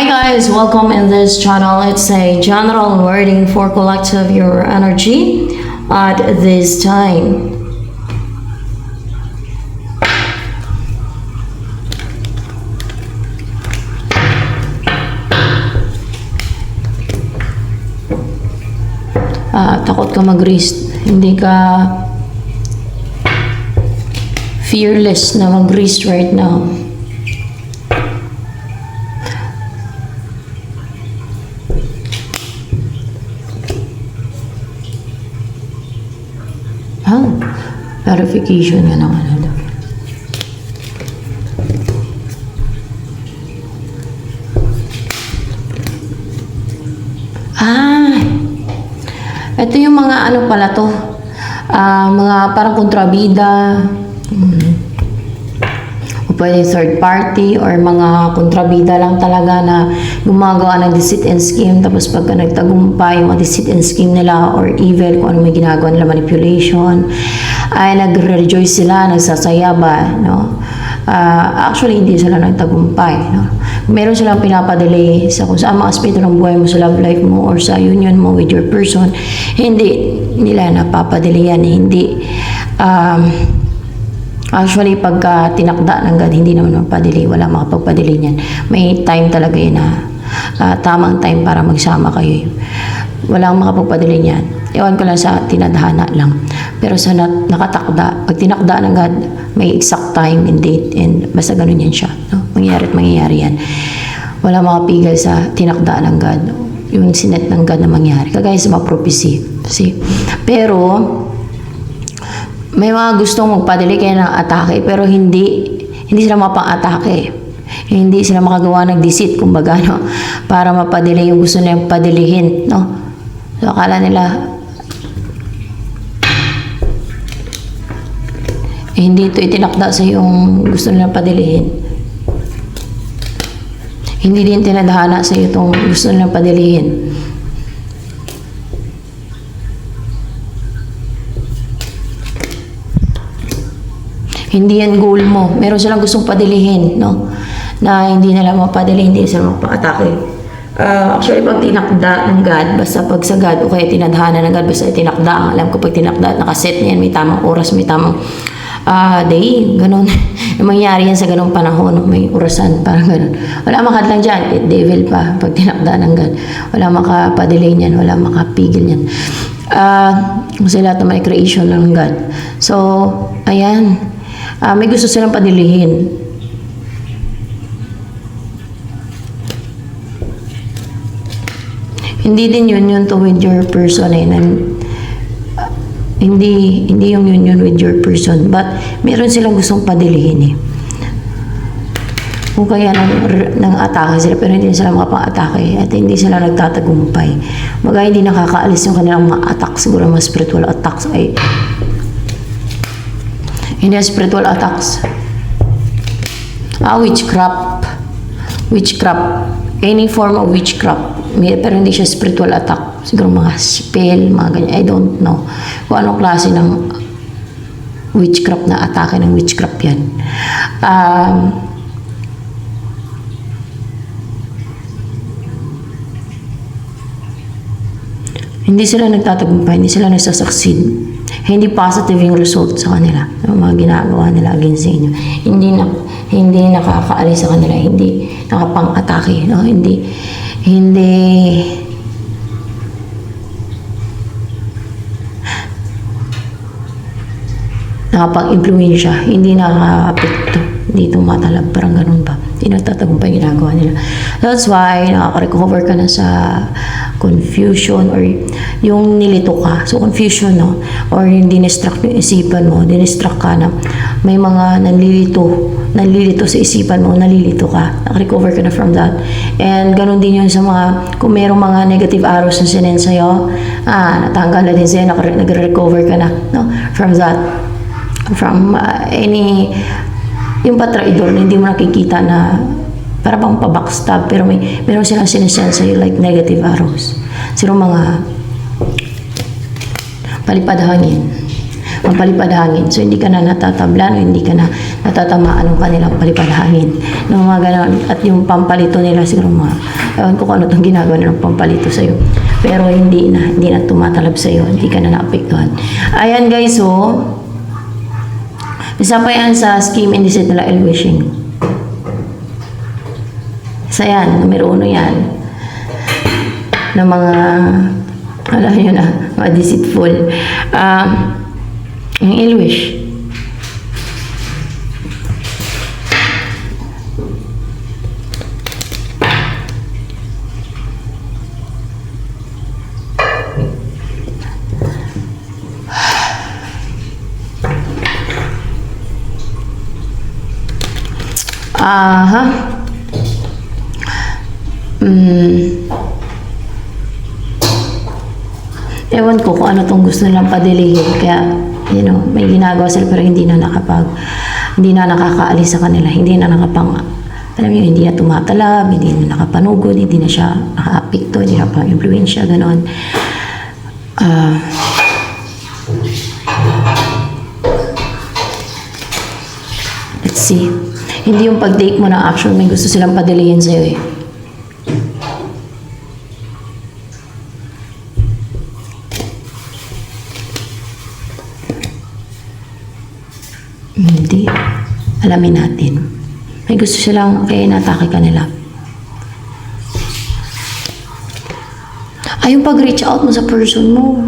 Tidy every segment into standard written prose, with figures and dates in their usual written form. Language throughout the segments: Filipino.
guys, welcome in this channel. It's a general wording for collective your energy at this time. Takot ka mag-risk, hindi ka fearless na mag-risk right now. Verification nga naman. Ito yung mga ano pala to. Mga parang kontrabida. O pwede third party or mga kontrabida lang talaga na gumagawa ng deceit and scheme. Tapos pagka nagtagumpay yung deceit and scheme nila or evil, kung ano may ginagawa nila, manipulation, ay nagre-rejoice sila, nagsasaya ba, no? Actually, hindi sila nagtagumpay, no? Meron silang pinapadelay sa kung saan mga aspeto ng buhay mo, sa love life mo or sa union mo with your person, hindi nila napapadelay yan, hindi. Actually, pagka tinakda ng God, hindi naman mapadelay, wala makapagpadelay niyan. May time talaga yun na tamang time para magsama kayo. Walang makapagpadelay niyan. Ewan ko lang sa tinadhana lang. Pero sa nakatakda, pag tinakda ng God, may exact time and date and basta ganun yan siya. No? Mangyayari at mangyayari yan. Wala makapigil sa tinakda ng God. Yung sinet ng God na mangyari. Kagaya sa mga prophecy. See? Pero, may mga gustong magpadali kayo ng atake pero hindi sila mapang-atake. Hindi sila makagawa ng deceit, kumbaga, no? Para mapadali yung gusto nilang padalihin, no? So, akala nila, hindi ito itinakda sa yung gusto nilang padalihin. Hindi din tinadhana sa iyo itong gusto nilang padalihin. Hindi yan goal mo. Meron silang gustong padalihin, no? Na hindi nila mapadali, hindi sila mapatake. Actually, pag tinakda ng God, basta pag sa God, o kaya tinadhana ng God, basta tinakda. Alam ko pag tinakda, nakaset niyan, may tamang oras, may tamang day, ganun. Mangyari yan sa ganung panahon, may orasan, parang ganun. Wala makadlang dyan, devil pa, pag tinakda ng God. Wala makapadelay niyan, wala makapigil niyan. Kasi lahat na may creation ng God. So, ayan. May gusto silang padilihin. Hindi din yun to with your person eh. Hindi yung union with your person, but meron silang gustong padilihin eh. Kung kaya nang atake sila, pero hindi sila makapang-atake at hindi sila nagtatagumpay. Mga hindi nakakaalis yung kanilang mga attacks, siguro mga spiritual attacks ay hindi spiritual attacks. Witchcraft. Any form of witchcraft. Pero hindi siya spiritual attack. Siguro mga spell, mga ganyan. I don't know kung anong klase ng witchcraft na atake ng witchcraft yan. Hindi sila nagtatagumpay, hindi sila nagsasucceed. Hindi positive yung result sa kanila. Yung mga ginagawa nila against sa inyo. Hindi nakakaalis sa kanila. Hindi nakapang-atake. No? Hindi nakapang-impluensya. Hindi nakaka-apekto. Hindi tumatalab. Parang ganun ba? Hindi nagtatagumpay ginagawa nila. That's why nakaka-recover ka na sa confusion or yung nilito ka. So, confusion, no? Or yung dinistract yung isipan mo. Dinistract ka na may mga nalilito sa isipan mo, nalilito ka. Naka-recover ka na from that. And ganun din yun sa mga, kung mayroong mga negative arrows na sinend sa'yo, natanggal na din sa'yo, nag-recover ka na, no? From that. From any, yung patraidor na hindi mo nakikita na para bang pa-backstab, pero meron silang sinesend sa'yo like negative arrows. Sino mga palipad hangin. pampalipad hangin. So, hindi ka na natatablan o hindi ka na natatamaan ng kanilang palipad hangin. Ng mga ganon. At yung pampalito nila, siguro ewan ko kung ano itong ginagawa nilang pampalito sa'yo. Pero hindi na tumatalab sa'yo, hindi ka na naapektuhan. Ayan guys, so, isa pa yan sa scheme indices nila L-wishing. Isa yan, numero 1 yan. Ng mga, alam nyo na, mga deceitful. Yung L-wish. Ewan ko kung ano tong gusto nilang padilihin. Kaya, may ginagawa sila pero hindi na nakakaalis sa kanila. Hindi na alam niyo, hindi na tumatalab, hindi na nakapanugod, hindi na siya nakaapekto, hindi na pang-influensya, gano'n. Let's see. Hindi yung pag-take mo ng action, may gusto silang padilihin sa'yo eh. Hindi. Alamin natin. May gusto silang, kaya inatake ka nila. Ay, yung pag-reach out mo sa person mo.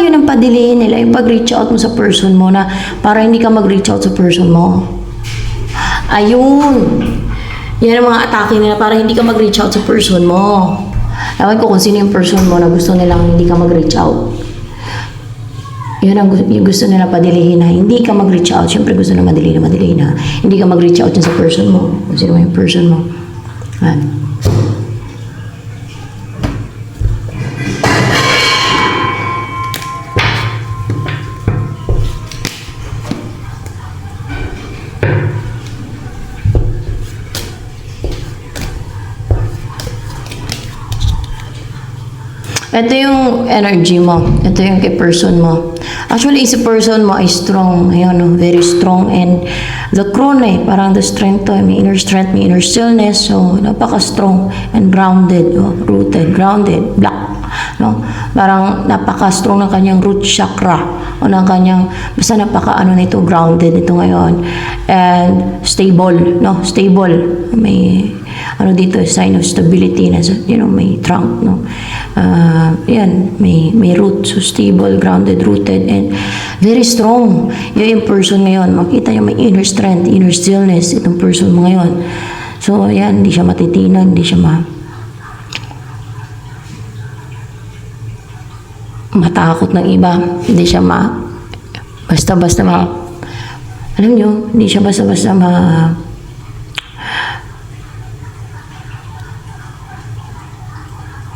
Yun ang padilihin nila. Yung pag-reach out mo sa person mo na para hindi ka mag-reach out sa person mo. Ayun. Yan ang mga atake nila para hindi ka mag-reach out sa person mo. Ewan ko kung sino yung person mo na gusto nilang hindi ka mag-reach out. Yun ang yung gusto nila padilihin na hindi ka mag-reach out. Siyempre gusto na madilihin na hindi ka mag-reach out sa person mo. Kung sino yung person mo. Ito yung energy mo. Ito yung kay person mo. Actually, si person mo ay strong. Ayun, very strong. And the crown parang the strength to. May inner strength, may inner stillness. So, napaka-strong and grounded. Rooted, grounded, black. No? Parang napaka-strong ng kanyang root chakra. O ng kanyang, basta napaka-ano nito, grounded ito ngayon. And stable, no? Stable. May dito, sign of stability na, may trunk, no? Yan, may root, so stable, grounded, rooted, and very strong. Yung person ngayon, makita niyo may inner strength, inner stillness, itong person mo ngayon. So, yan, hindi siya matitinan, hindi siya matakot ng iba, hindi siya basta-basta alam niyo, hindi siya basta-basta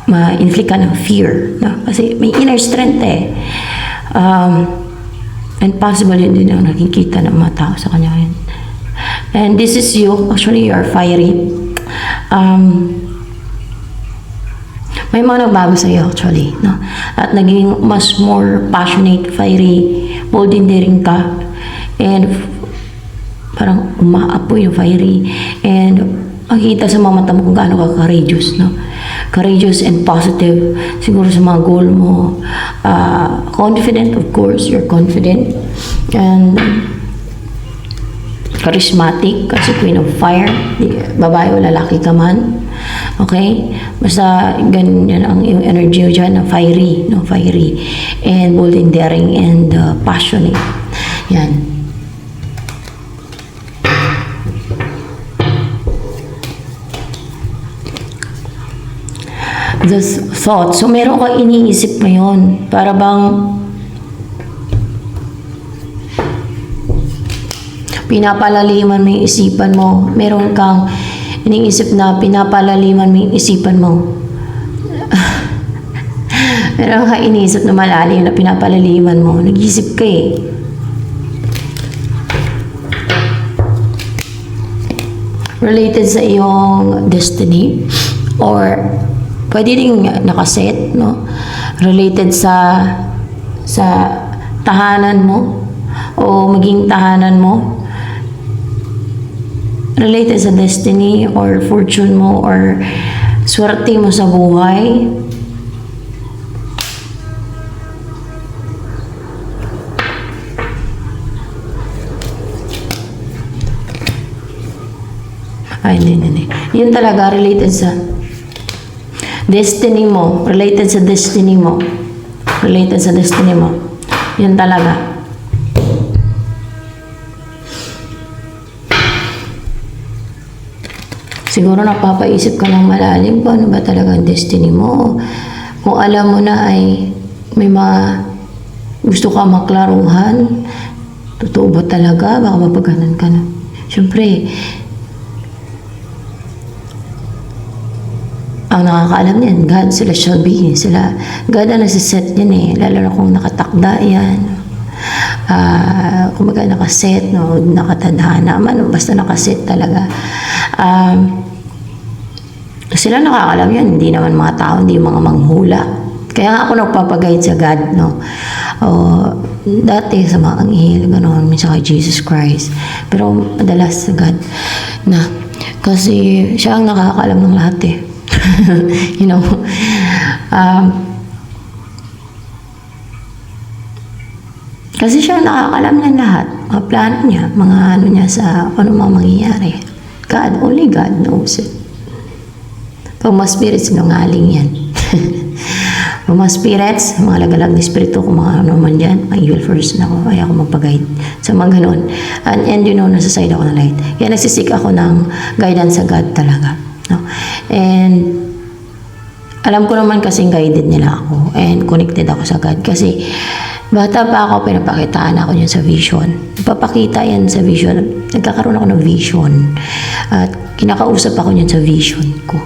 ma-inflict ka ng fear. No? Kasi may inner strength eh. And possible yun din ang nakikita ng mga tao sa kanya ngayon. And this is you. Actually, you are fiery. May mga nagbago sa iyo actually. No? At naging mas more passionate, fiery, bold and daring ka. And parang umaapoy yung fiery. And makikita sa mga mata mo kung gaano ka courageous, no? Courageous and positive siguro sa mga goal mo. Confident, of course, you're confident. And charismatic kasi Queen of Fire. Babae o lalaki ka man. Okay? Basta ganyan ang yung energy mo dyan, fiery, no? Fiery. And bold and daring and passionate. Yan. The thought. So, meron kang iniisip ngayon. Para bang pinapalaliman mo yung isipan mo. Meron kang iniisip na pinapalaliman mo yung isipan mo. Meron kang iniisip na malalim na pinapalaliman mo. Nag-isip ka eh. Related sa iyong destiny or pwede rin nakaset, no? related sa tahanan mo o maging tahanan mo, related sa destiny or fortune mo or swerte mo sa buhay. Ay, hindi. Yun talaga, related sa destiny mo. Related sa destiny mo. Related sa destiny mo. Yun talaga. Siguro napapaisip ka ng malalim kung ano ba talaga ang destiny mo. Kung alam mo na ay may mga gusto ka maklaruhan, totoo ba talaga? Baka mapaganan ka na. Siyempre, ang nakakaalam niyan, God, celestial being. God ang nasiset yan eh. Lalo na kung nakatakda yan. Kung nakaset, no, nakatadhana man, basta nakaset talaga. Sila nakakaalam yan. Hindi naman mga tao, hindi mga manghula. Kaya nga ako nagpapagayad sa God, no. Dati sa mga anghel, gano'n, minsan kay Jesus Christ. Pero madalas sa God na. Kasi siya ang nakakaalam ng lahat eh. You know, kasi siya nakakalam ng lahat, mga plano niya, mga ano niya sa ano mga mangyayari. God, only God knows it. Pag mga spirits, sinungaling yan. Pag mga spirits, mga lagalag na spirito, kung mga ano man dyan, mga evil first na ako, kaya ako magpag-guide sa mga ganun. And you know, nasa side ako ng light. Kaya nagsisik ako ng guidance sa God talaga. No? And alam ko naman kasing guided nila ako and connected ako sa God kasi bata pa ako, pinapakitaan ako niyan sa vision. Papakita yan sa vision. Nagkakaroon ako ng vision at kinakausap ako niyan sa vision ko.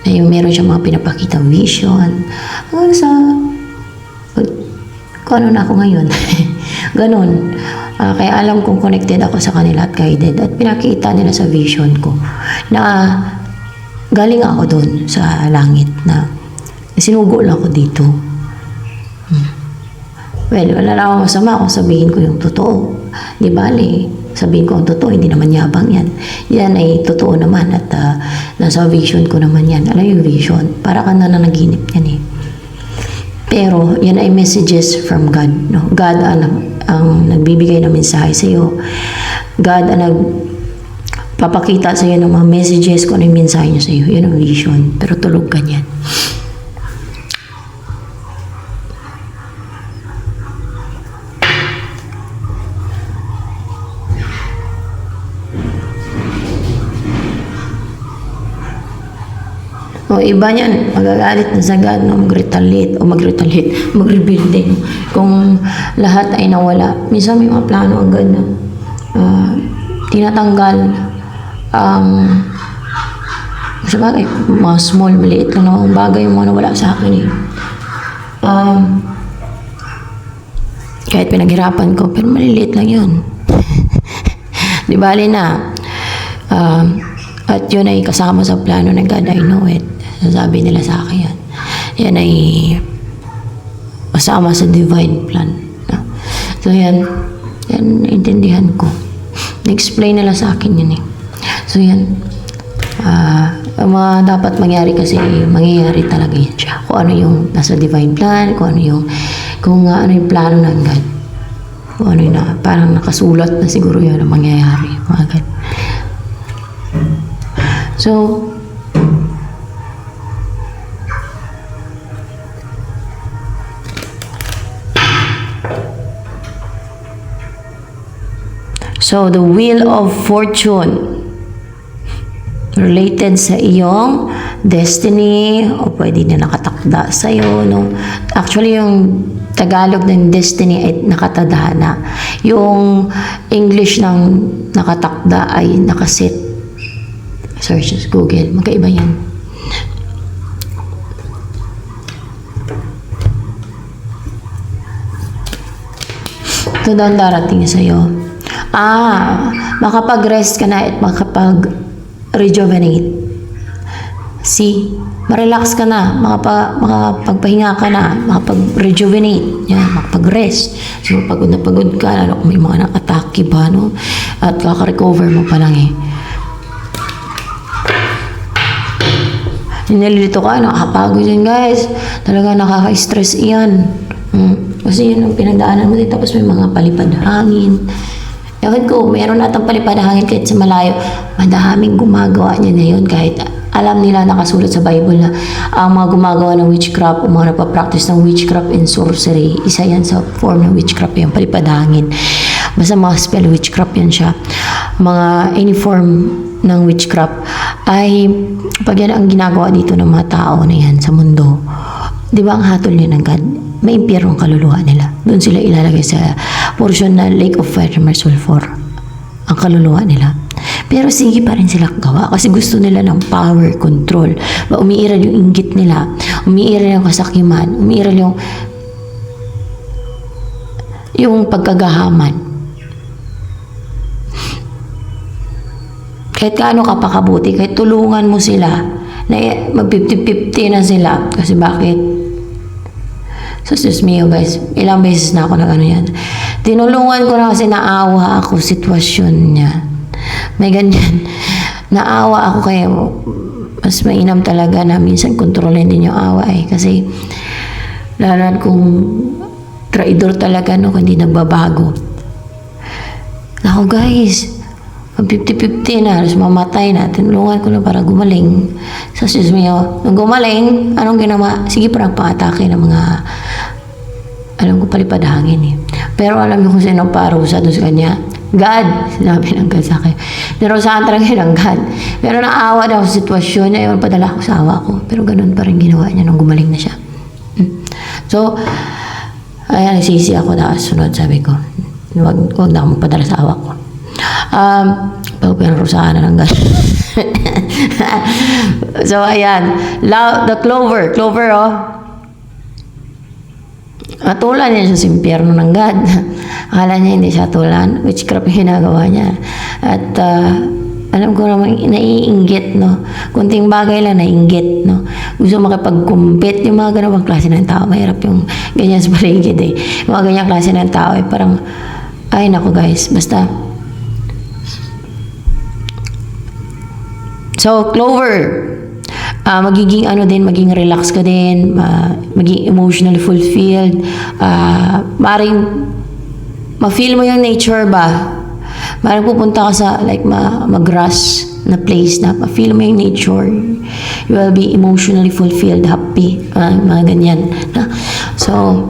Na yung meron siyang mga pinapakitang vision. Kung ano na ako ngayon. Ganon. Kaya alam kong connected ako sa kanila at guided at pinakita nila sa vision ko na galing ako doon sa langit na sinugo lang ako dito. Well, wala na akong masama kung sabihin ko yung totoo. Di bale, sabihin ko ang totoo, hindi naman yabang yan. Yan ay totoo naman at nasa vision ko naman yan. Alam yung vision? Para ka na nanaginip yan eh. Pero yan ay messages from God. No? God ang nagbibigay ng mensahe sa iyo. God ang papakita sa iyo ng mga messages kung ano yung mensahe niya sa iyo. Yun ang vision. Pero tulog ka niyan. O iba niyan, magagalit na sa God, no? Mag-retaliate, din. Kung lahat ay nawala. Minsan may mga plano ang God na tinatanggal ang sabagay, mga small, maliit lang na mga bagay yung mga nawala sa akin eh. Kahit pinaghirapan ko, pero maliliit lang yun. Di bali na. At yun ay kasama sa plano ng God, I know it. Sasabi nila sa akin yan. Yan ay kasama sa divine plan. So yan intindihan ko. Na-explain nila sa akin yun eh. So yan. Ang mga dapat mangyari kasi mangyayari talaga yan siya. Kung ano yung nasa divine plan, kung ano yung plano ng God. Kung ano yung parang nakasulat na siguro yun ang mangyayari. Mga God. So the wheel of fortune related sa iyong destiny o pwede na nakatakda sa iyo, no? Actually yung Tagalog ng destiny ay nakatadhana. Yung English ng nakatakda ay nakaset. Search sa Google, magkaiba yan. Ito daw ang darating sa iyo. Makapag-rest ka na at makapag-rejuvenate Ma-relax ka na, makapagpahinga ka na, makapag-rejuvenate, yan, makapag-rest. So, pagod na pagod ka, lalo kung may mga nakatake ba, no? At kaka-recover mo pa lang eh. Nililito ka, nakakapagod yan guys. Talaga nakaka-stress iyan. Kasi yun ang pinagdaanan mo din, tapos may mga palipad hangin. Ewan ko, meron natang palipad hangin kahit sa malayo. Madaming gumagawa niya na yun kahit alam nila nakasulat sa Bible na ang mga gumagawa ng witchcraft o mga nagpa-practice ng witchcraft and sorcery, isa yan sa form ng witchcraft, yung palipad hangin. Basta mga spell witchcraft yan siya. Mga any form ng witchcraft ay pag yan ang ginagawa dito ng mga tao na yan sa mundo. Di ba ang hatol niya ng God? May impyerno ang kaluluwa nila. Doon sila ilalagay sa portion na Lake of Fire and Sulfur. Ang kaluluwa nila. Pero sige pa rin sila gawa kasi gusto nila ng power, control. Umiiral yung inggit nila. Umiiral yung kasakiman. Umiiral yung pagkagahaman. Kahit kaano ka pakabuti, kahit tulungan mo sila, na mag-50-50 na sila. Kasi bakit? So, sus mio guys, ilang beses na ako nag-ano yan. Tinulungan ko na kasi naawa ako sitwasyon niya. May ganyan. Naawa ako kaya mas mainam talaga na minsan kontrolin din yung awa eh. Kasi lalo kung traidor talaga no, kung hindi nagbabago. Ako guys, 50-50 na, halos mamatay na. Tinulungan ko na para gumaling. So, sus mio, nung gumaling, anong ginawa? Sige, parang pa-atake ng mga, alam ko palipad hangin eh. Pero alam niyo kung sino parusa doon sa kanya? God, sinabi ng God sa akin. Nirosahan talaga ng God. Pero naawa daw sa sitwasyon niya, yun padala ko sa awa ko. Pero ganun pa rin ginawa niya nung gumaling na siya. So, ayan, nagsisi ako na sunod, sabi ko. Huwag na akong magpadala sa awa ko. Pag pinarusahan na ng God. So, ayan. The clover. Clover, oh. Atulan niya sa impyerno ng God. Akala niya hindi siya atulan. Witchcraft yung ginagawa niya. At alam ko naman, naiinggit, no? Kunting bagay lang, naiinggit, no? Gusto makipag-compete. Yung mga ganawang klase ng tao. Mahirap yung ganyan sa paligid, eh. Mga ganyang klase ng tao, eh. Parang, ay, naku guys. Basta, so, clover. Magiging ano din, maging relax ka din, maging emotionally fulfilled. Maring ma-feel mo yung nature ba? Maring pupunta ka sa like mag-grass na place na ma-feel mo yung nature. You will be emotionally fulfilled, happy, mga ganyan. So,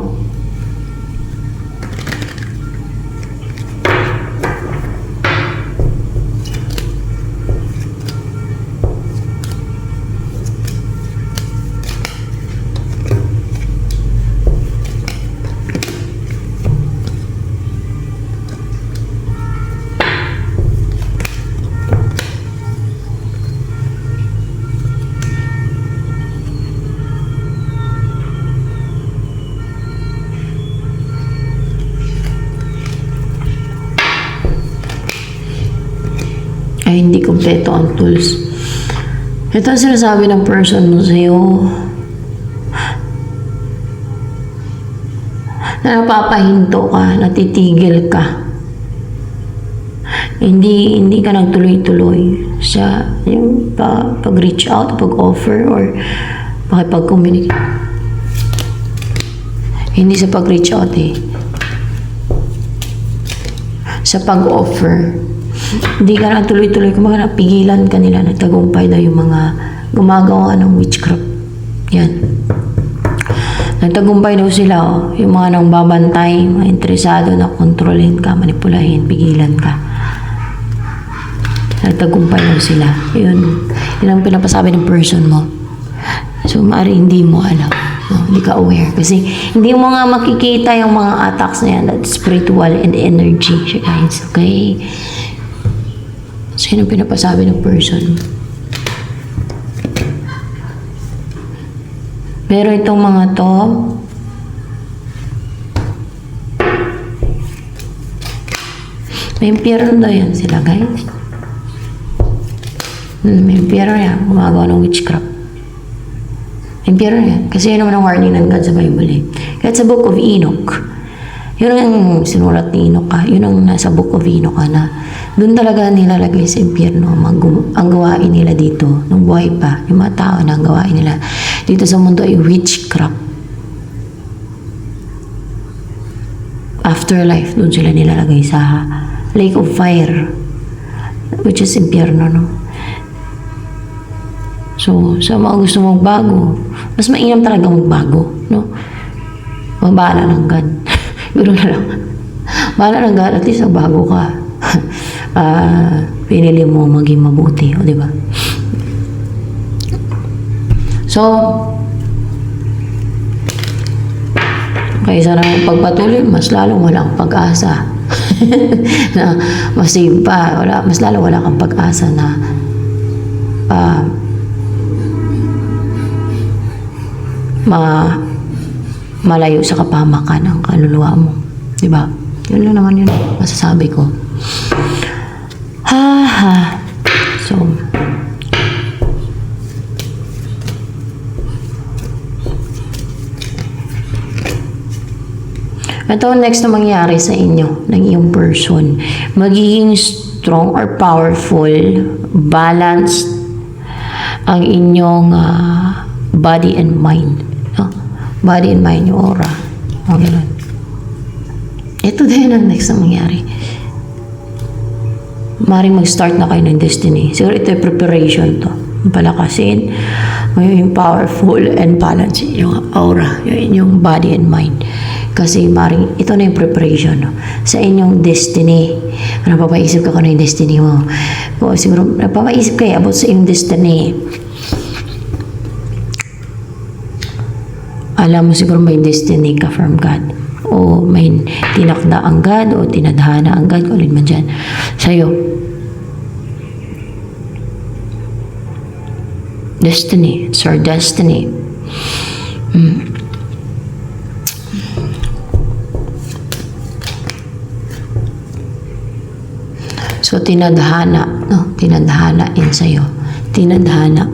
ay hindi kompleto ang tools. Ito ang sinasabi ng person mo sa'yo na napapahinto ka, natitigil ka. Hindi ka nagtuloy-tuloy sa yung pag-reach out, pag-offer, or pakipag-communicate. Hindi sa pag-reach out eh. Sa pag-offer. Hindi ka na tuloy-tuloy, kumbaga napigilan ka nila, nagtagumpay daw yung mga gumagawa ng witchcraft. Yan. Nagtagumpay daw sila, oh. Yung mga nang babantay, mga interesado na kontrolin ka, manipulahin, pigilan ka. Nagtagumpay daw sila. Yun ang pinapasabi ng person mo. So, maaari hindi mo alam. No, hindi ka aware. Kasi hindi mo nga makikita yung mga attacks na yan, that spiritual and energy siya, guys. Okay? So, yun ang pinapasabi ng person. Pero itong mga to, may impyerno daw yan sila, guys. May impyerno yan, gumagawa ng witchcraft. Impyerno yan. Kasi yun naman ang warning ng God sa Bible eh. Kahit sa Book of Enoch, yun ang sinulat ni Enoch yun ang nasa Book of Enoch na doon talaga nilalagay sa impyerno ang gawain nila dito nung buhay pa. Yung mga tao na ang gawain nila dito sa mundo ay witchcraft. Afterlife, doon sila nilalagay sa lake of fire, which is impyerno, no? So, sa mga gusto magbago, mas mainam talaga magbago, no? Magbahala ng God. Ganoon na lang. Bahala ng God, at least magbago ka. Pinili mo maging mabuti, o diba? So, kaysa na pagpatuloy, mas lalong walang pag-asa. Na masave pa, mas lalong wala kang pag-asa na malayo sa kapahamakan ng kaluluwa mo. Diba? Yun lang naman yun masasabi ko. So, ito next na mangyari sa inyo, ng iyong person. Magiging strong or powerful, balanced ang inyong body and mind. No? Body and mind, yung aura. Okay lang. Ito din ang next na mangyari. Maring mag-start na kayo ng destiny. Siguro ito yung preparation to. Palakasin, yung powerful and balanced yung aura, yung inyong body and mind. Kasi maring ito na yung preparation no? Sa inyong destiny. Napapaisip ka kung ano yung destiny mo. O siguro napapaisip kayo about sa inyong destiny. Alam mo siguro may destiny ka from God. O may tinakda ang God o tinadhana ang God. Kung alin man dyan. Sa'yo. Destiny. It's our destiny. So, tinadhana, no? Tinadhana in sa'yo. Tinadhana.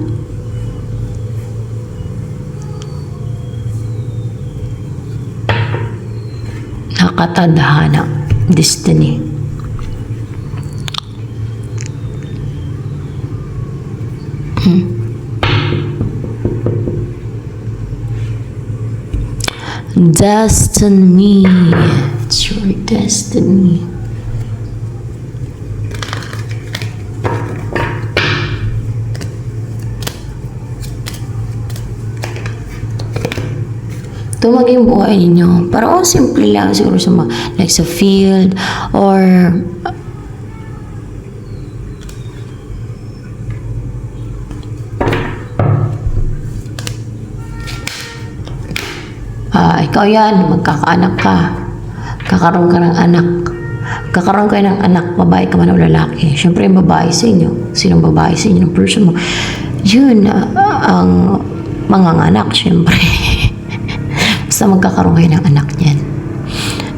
Nakatadhana. Destiny. Destiny. It's your destiny. Ito maging buhay ninyo. Parang simple lang siguro sa mga, like sa field or ikaw yan, magkakaanak ka. Kakaroon ka ng anak. Kakaroon kayo ng anak, babae ka man o lalaki. Siyempre, yung babae sa inyo. Sinong babae sa inyo ng person mo? Yun, ang manganganak, siyempre. Basta magkakaroon kayo ng anak niyan.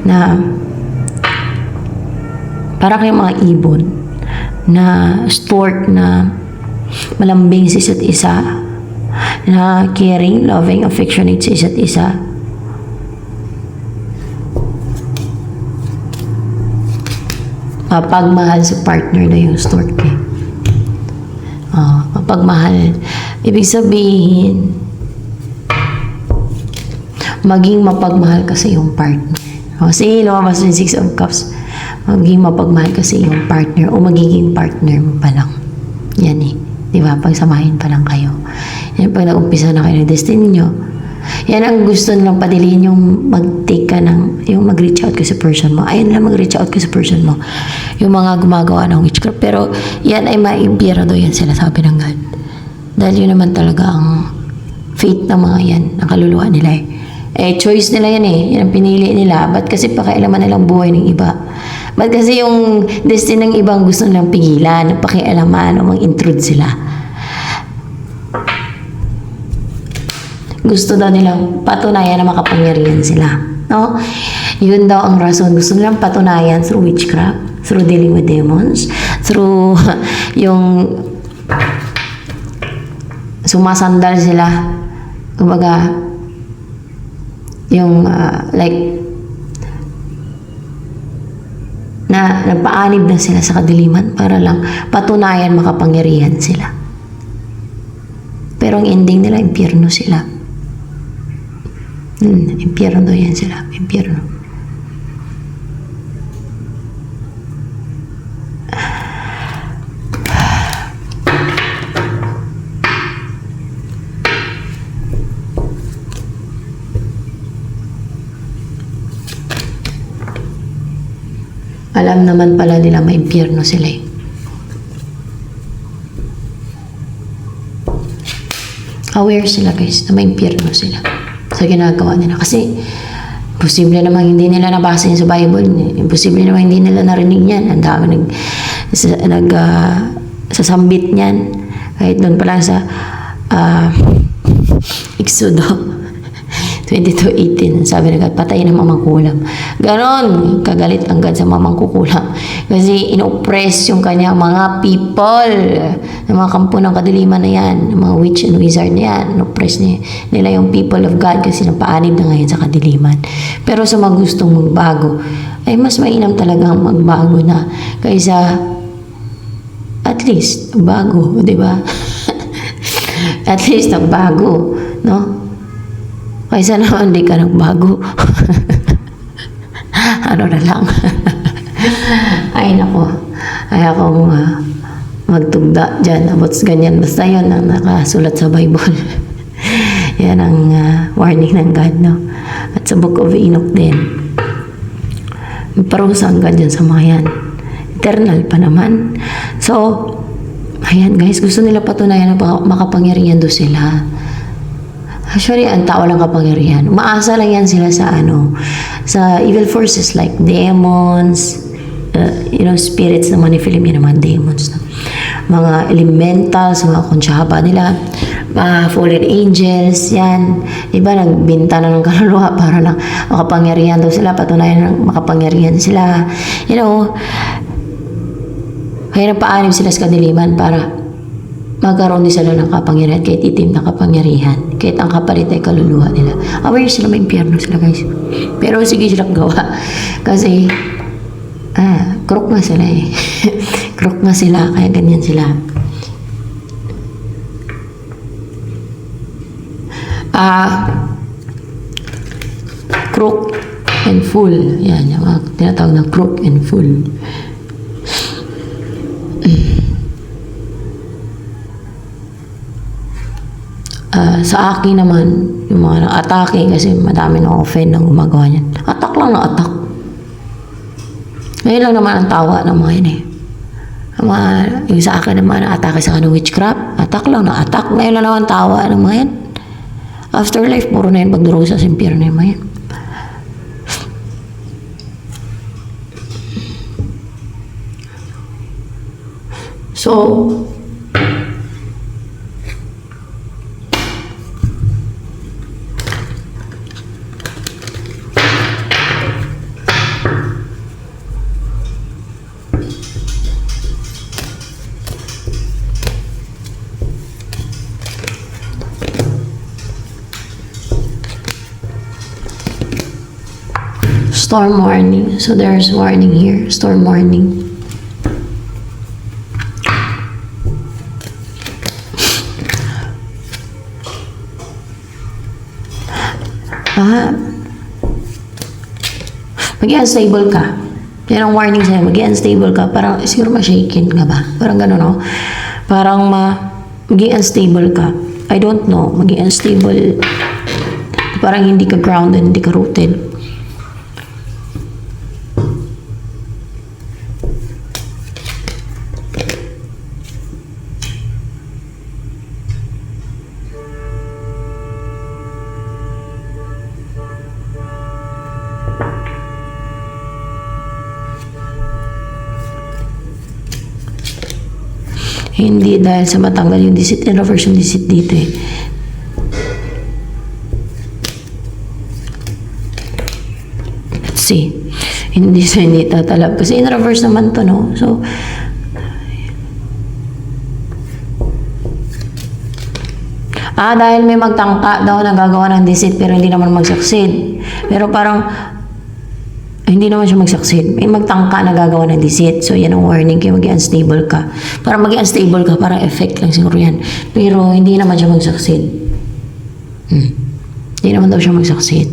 Na, para kayong mga ibon, na stork na malambing sa isa't isa, na caring, loving, affectionate sa isa't isa. Mapagmahal sa partner na yung stork eh. Mapagmahal. Ibig sabihin, maging mapagmahal ka sa iyong partner. Kasi lumabas yung 6 of Cups. Maging mapagmahal ka sa iyong partner o magiging partner mo pa lang. Yan eh. Diba? Pagsamahin pa lang kayo. Yan pag nag-umpisa na kayo ng destiny nyo. Yan ang gusto nilang padiliin yung mag-take ka ng, yung mag-reach out ka sa person mo. Ayun lang mag-reach out ka sa person mo. Yung mga gumagawa ng witchcraft. Pero yan ay maimpyerno yan sila, sabi ng God. Dahil yun naman talaga ang fate ng mga yan, ang kaluluwa nila eh. Choice nila yan eh. Yan ang pinili nila. Ba't kasi pakialaman nilang buhay ng iba? Ba't kasi yung destiny ng ibang gusto nilang pigilan, pakialaman o mag-intrude sila? Gusto daw nilang patunayan na makapangyarihan sila. No? Yun daw ang rason. Gusto nilang patunayan through witchcraft, through dealing with demons, through yung sumasandal sila Kumbaga, yung like, na napaanib na sila sa kadiliman para lang patunayan makapangyarihan sila. Pero ang ending nila, impyerno sila. Impyerno daw yan sila. Impyerno. Alam naman pala nila may impyerno sila eh. Aware sila guys na may impyerno sila sa ginagawa nila. Kasi posible naman hindi nila nabasa yun sa Bible. Imposible naman hindi nila narinig yan. Ang dami sasambit niyan. Kahit doon pa lang sa Exodo 22:18, sabi na God, patayin ang mamang kulam. Ganon, kagalit ang God sa mamang kukulam. Kasi ino-oppress yung kanyang mga people, ng mga kampo ng kadiliman na yan, ng mga witch and wizard na yan, ino-oppress nila yung people of God kasi napaanib na ngayon sa kadiliman. Pero sa mga gustong magbago, ay mas mainam talagang magbago na kaysa at least bago, di ba? At least nagbago, no? Kaysa naman di ka nagbago. Ano na lang. Ay nako. Ay akong magtugda dyan. About ganyan. Basta yun ang nakasulat sa Bible. Yan ang warning ng God, no? At sa Book of Enoch din. Parusa ang God dyan sa mga yan. Eternal pa naman. So, ayan guys, gusto nila patunayan na makapangyarihan doon sila. Actually, ang tao lang kapangyarihan. Umaasa lang yan sila sa sa evil forces like demons, spirits na manifilm yan naman, demons. No? Mga elementals, mga konsyaba nila, fallen angels, yan. Diba, nagbinta na ng kaluluwa para lang makapangyarihan daw sila, patunayan ng makapangyarihan sila. Kaya napaanib sila sa kadiliman para magkaroon din sila ng kapangyarihan kahit itim na kapangyarihan. Kahit ang kapalit ay kaluluwa nila. Aware sila, may impyerno sila guys. Pero sige silang gawa. Kasi, crook nga sila eh. Crook nga sila, kaya ganyan sila. Crook and fool. Yan, yung mga tinatawag na crook and fool. Sa akin naman, yung mga atake kasi madami na offend ng gumagawa niyan. Attack lang na attack. Ngayon lang naman ang tawa ng mga yun eh. Yung sa akin naman, atake sa kanong witchcraft, attack lang na attack. Ngayon lang naman ang tawa ng mga yan. Afterlife, puro na yun pagdurusa sa impyerno yung mga yan. So, storm warning. So there's warning here. Storm warning. Mag-i-unstable ka. Yan ang warning sa'yo. Mag-i-unstable ka. Parang siguro ma-shaken ka ba? Parang gano'n, no? Parang mag-i-unstable ka. I don't know. Mag-i-unstable. Parang hindi ka grounded, hindi ka rooted. Hindi dahil sa matanggal yung deceit, in-reverse yung deceit dito eh. Let's see. Hindi sa hindi tatalab. Kasi in-reverse naman to, no? So, Dahil may magtangka daw na gagawa ng deceit pero hindi naman mag-succeed. Pero parang, hindi naman siya mag-succeed. May magtangka na gagawa ng deceit. So, yan ang warning kaya maging unstable ka. Para maging unstable ka, parang effect lang siguro yan. Pero, hindi naman siya mag-succeed. Hindi naman daw siya mag-succeed.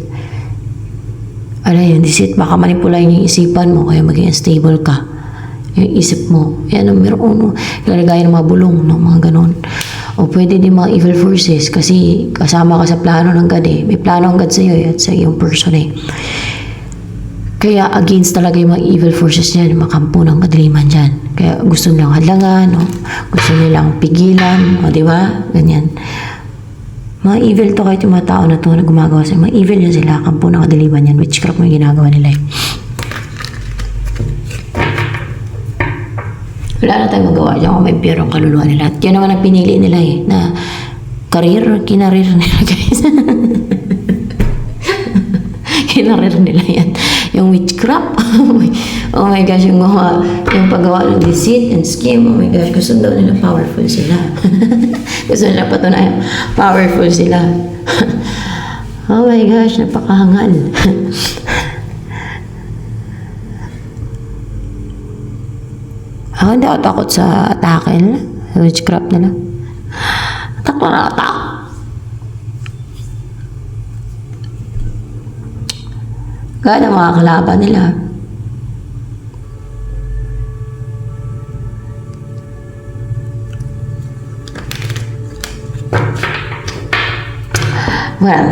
Ano yun, deceit, baka manipulahin yung isipan mo kaya maging unstable ka. Yung isip mo. Yan ang meron, lalagay ng mga bulong, no? Mga ganon. O pwede din mga evil forces kasi kasama ka sa plano ng God eh. May plano ang God sa iyo at sa iyong person eh. Kaya against talaga yung mga evil forces niyan, yung mga kampo ng kadiliman dyan. Kaya gusto nilang hadlangan, no? Gusto nilang pigilan, o di ba? Ganyan. Mga evil to kahit yung mga tao na to na gumagawa sa mga evil yan sila, kampo ng kadiliman yan, witchcraft mo yung ginagawa nila eh. Wala na tayong magawa dyan kung may piyerong kaluluwa nila. At yan naman ang pinili nila eh, na kinarir nila guys. Kinarir nila yan. Yung witchcraft. Oh my gosh, yung paggawa ng deceit and scheme. Oh my gosh, gusto daw nila powerful sila. Gusto nila patunayan powerful sila. Oh my gosh, napakahangal. Ako hindi ako takot sa atake nila. Sa witchcraft nila. Takot na atak. Gana mga kalaban nila. Well,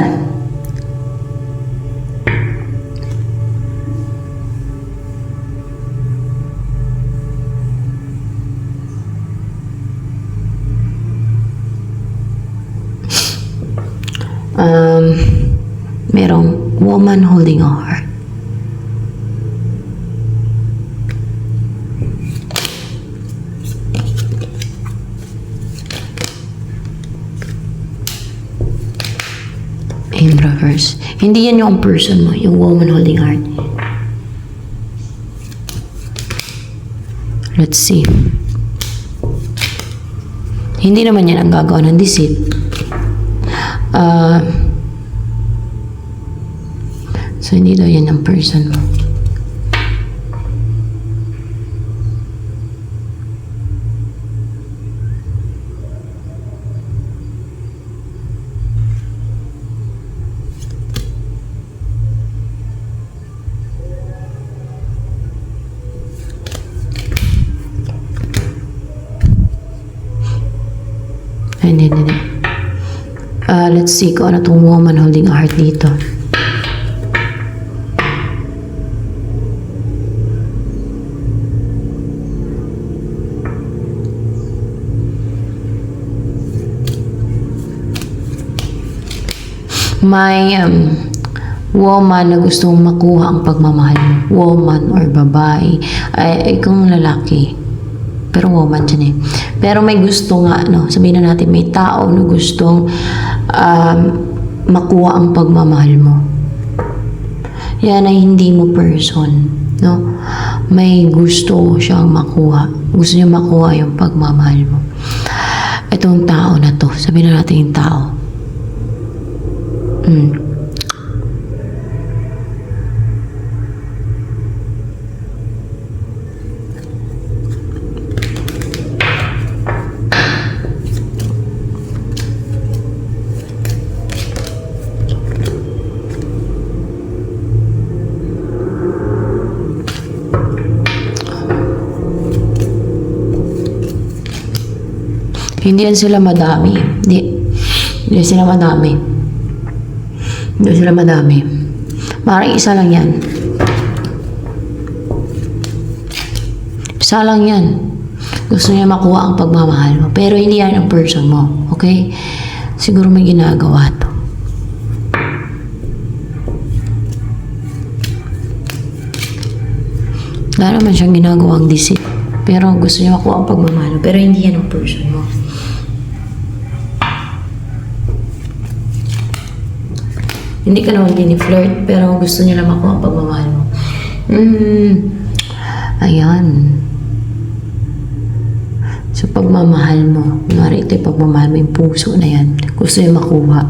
merong woman holding a heart. In reverse. Hindi yan yung person mo, yung woman holding heart. Let's see. Hindi naman yan ang gagawa ng deceit. So, hindi daw yan ang person mo. Hindi. Let's see kung ano itong woman holding a heart dito. May woman na gustong makuha ang pagmamahal mo. Woman or babae. Ay kung lalaki. Pero woman dyan eh. Pero may gusto nga, no? Sabihin na natin, may tao na gustong makuha ang pagmamahal mo. Yan ay hindi mo person, no? May gusto siyang makuha. Gusto niya makuha yung pagmamahal mo. Itong tao na to, sabihin na natin yung tao. Hindi yan sila madami. Hindi sila madami. Hindi sila madami. Maaaring isa lang yan. Isa lang yan. Gusto niya makuha ang pagmamahal mo. Pero hindi yan ang person mo. Okay? Siguro may ginagawa to. Wala naman siyang ginagawang deceit. Pero gusto niya makuha ang pagmamahal mo. Pero hindi yan ang person mo. Hindi ka naman flirt pero gusto niya lang makuha ang pagmamahal mo. Ayan. sa pagmamahal mo. Kunwari, ito yung pagmamahal mo, yung puso na yan. Gusto yung makuha.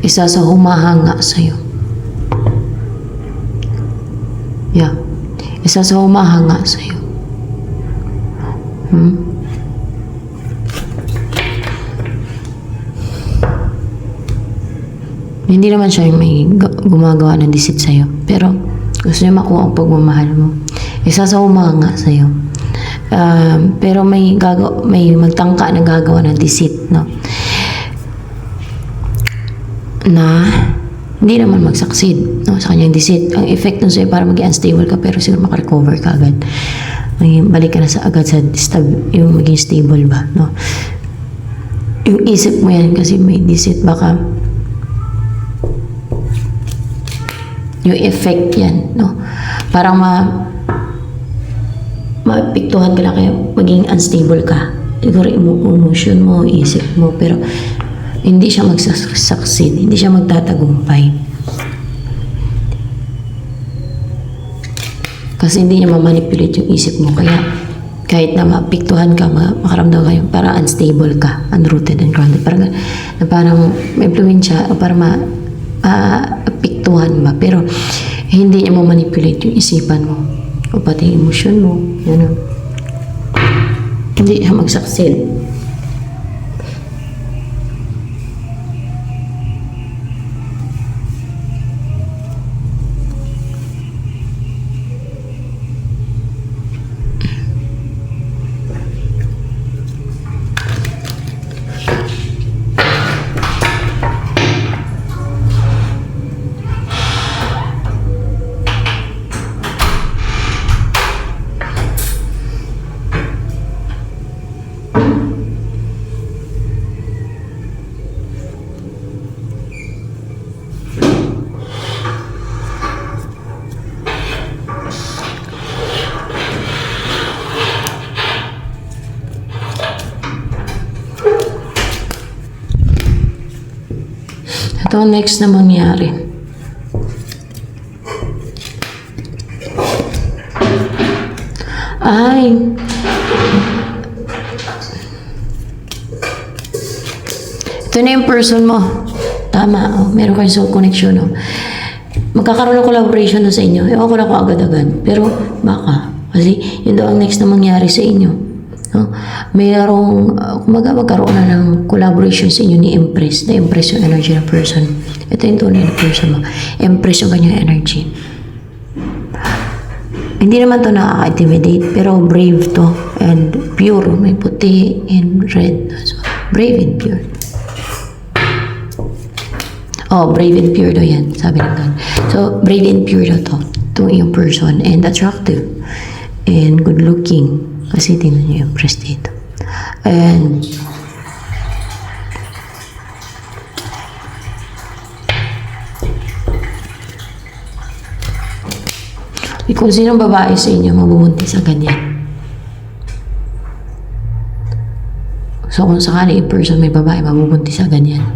Isa sa humahanga sa'yo. Yeah. Isa sa humahanga sa'yo. Hindi naman siya yung may gumagawa ng deceit sa'yo. Pero gusto niya makuha ang pagmamahal mo. Isa sa humahanga sa'yo. Pero may magtangka na gagawa ng deceit, no? Na hindi naman mag-succeed, no, sa kanyang deceit. Ang effect nun sa'yo para maging unstable ka, pero siguro makarecover ka agad. Balik ka na agad sa yung maging stable ba, no? Yung isip mo yan kasi may deceit, baka yung effect yan, no? Parang mapiktuhan ka lang kaya maging unstable ka. Siguro emotion mo, isip mo, pero hindi siya mag-succeed, hindi siya magtatagumpay. Kasi hindi niya mamanipulate yung isip mo. Kaya kahit na mapiktuhan ka, makaramdam ka yung parang unstable ka, unrooted and grounded. Parang may influensya o parang mapiktuhan ba. Pero hindi niya mamanipulate yung isipan mo o pati yung emotion mo. Yan, hindi siya mag-succeed. Ito ang next na mangyari. Ay, ito na yung person mo. Tama, oh, meron kayong soul connection. Oh. Magkakaroon ng collaboration na sa inyo. Ewan ko na ko agad-agad. Pero baka. Kasi yun daw ang next na mangyari sa inyo. No? Mayroong, magkaroon na ng collaboration sa inyo ni Empress. Na-impress yung energy ng person. Ito yung tunay na person mo. Empress yung kanyang energy. Hindi naman to nakaka-intimidate, pero brave to and pure. May puti and red. So, brave and pure. Oh, brave and pure daw yan. Sabi ng God. So, brave and pure daw to. Itong yung person. And attractive. And good looking. Kasi tingnan nyo yung Empress dito. And kung sinong babae sa inyo mabubuntis sa ganyan. So kung sakali in person may babae mabubuntis sa ganyan.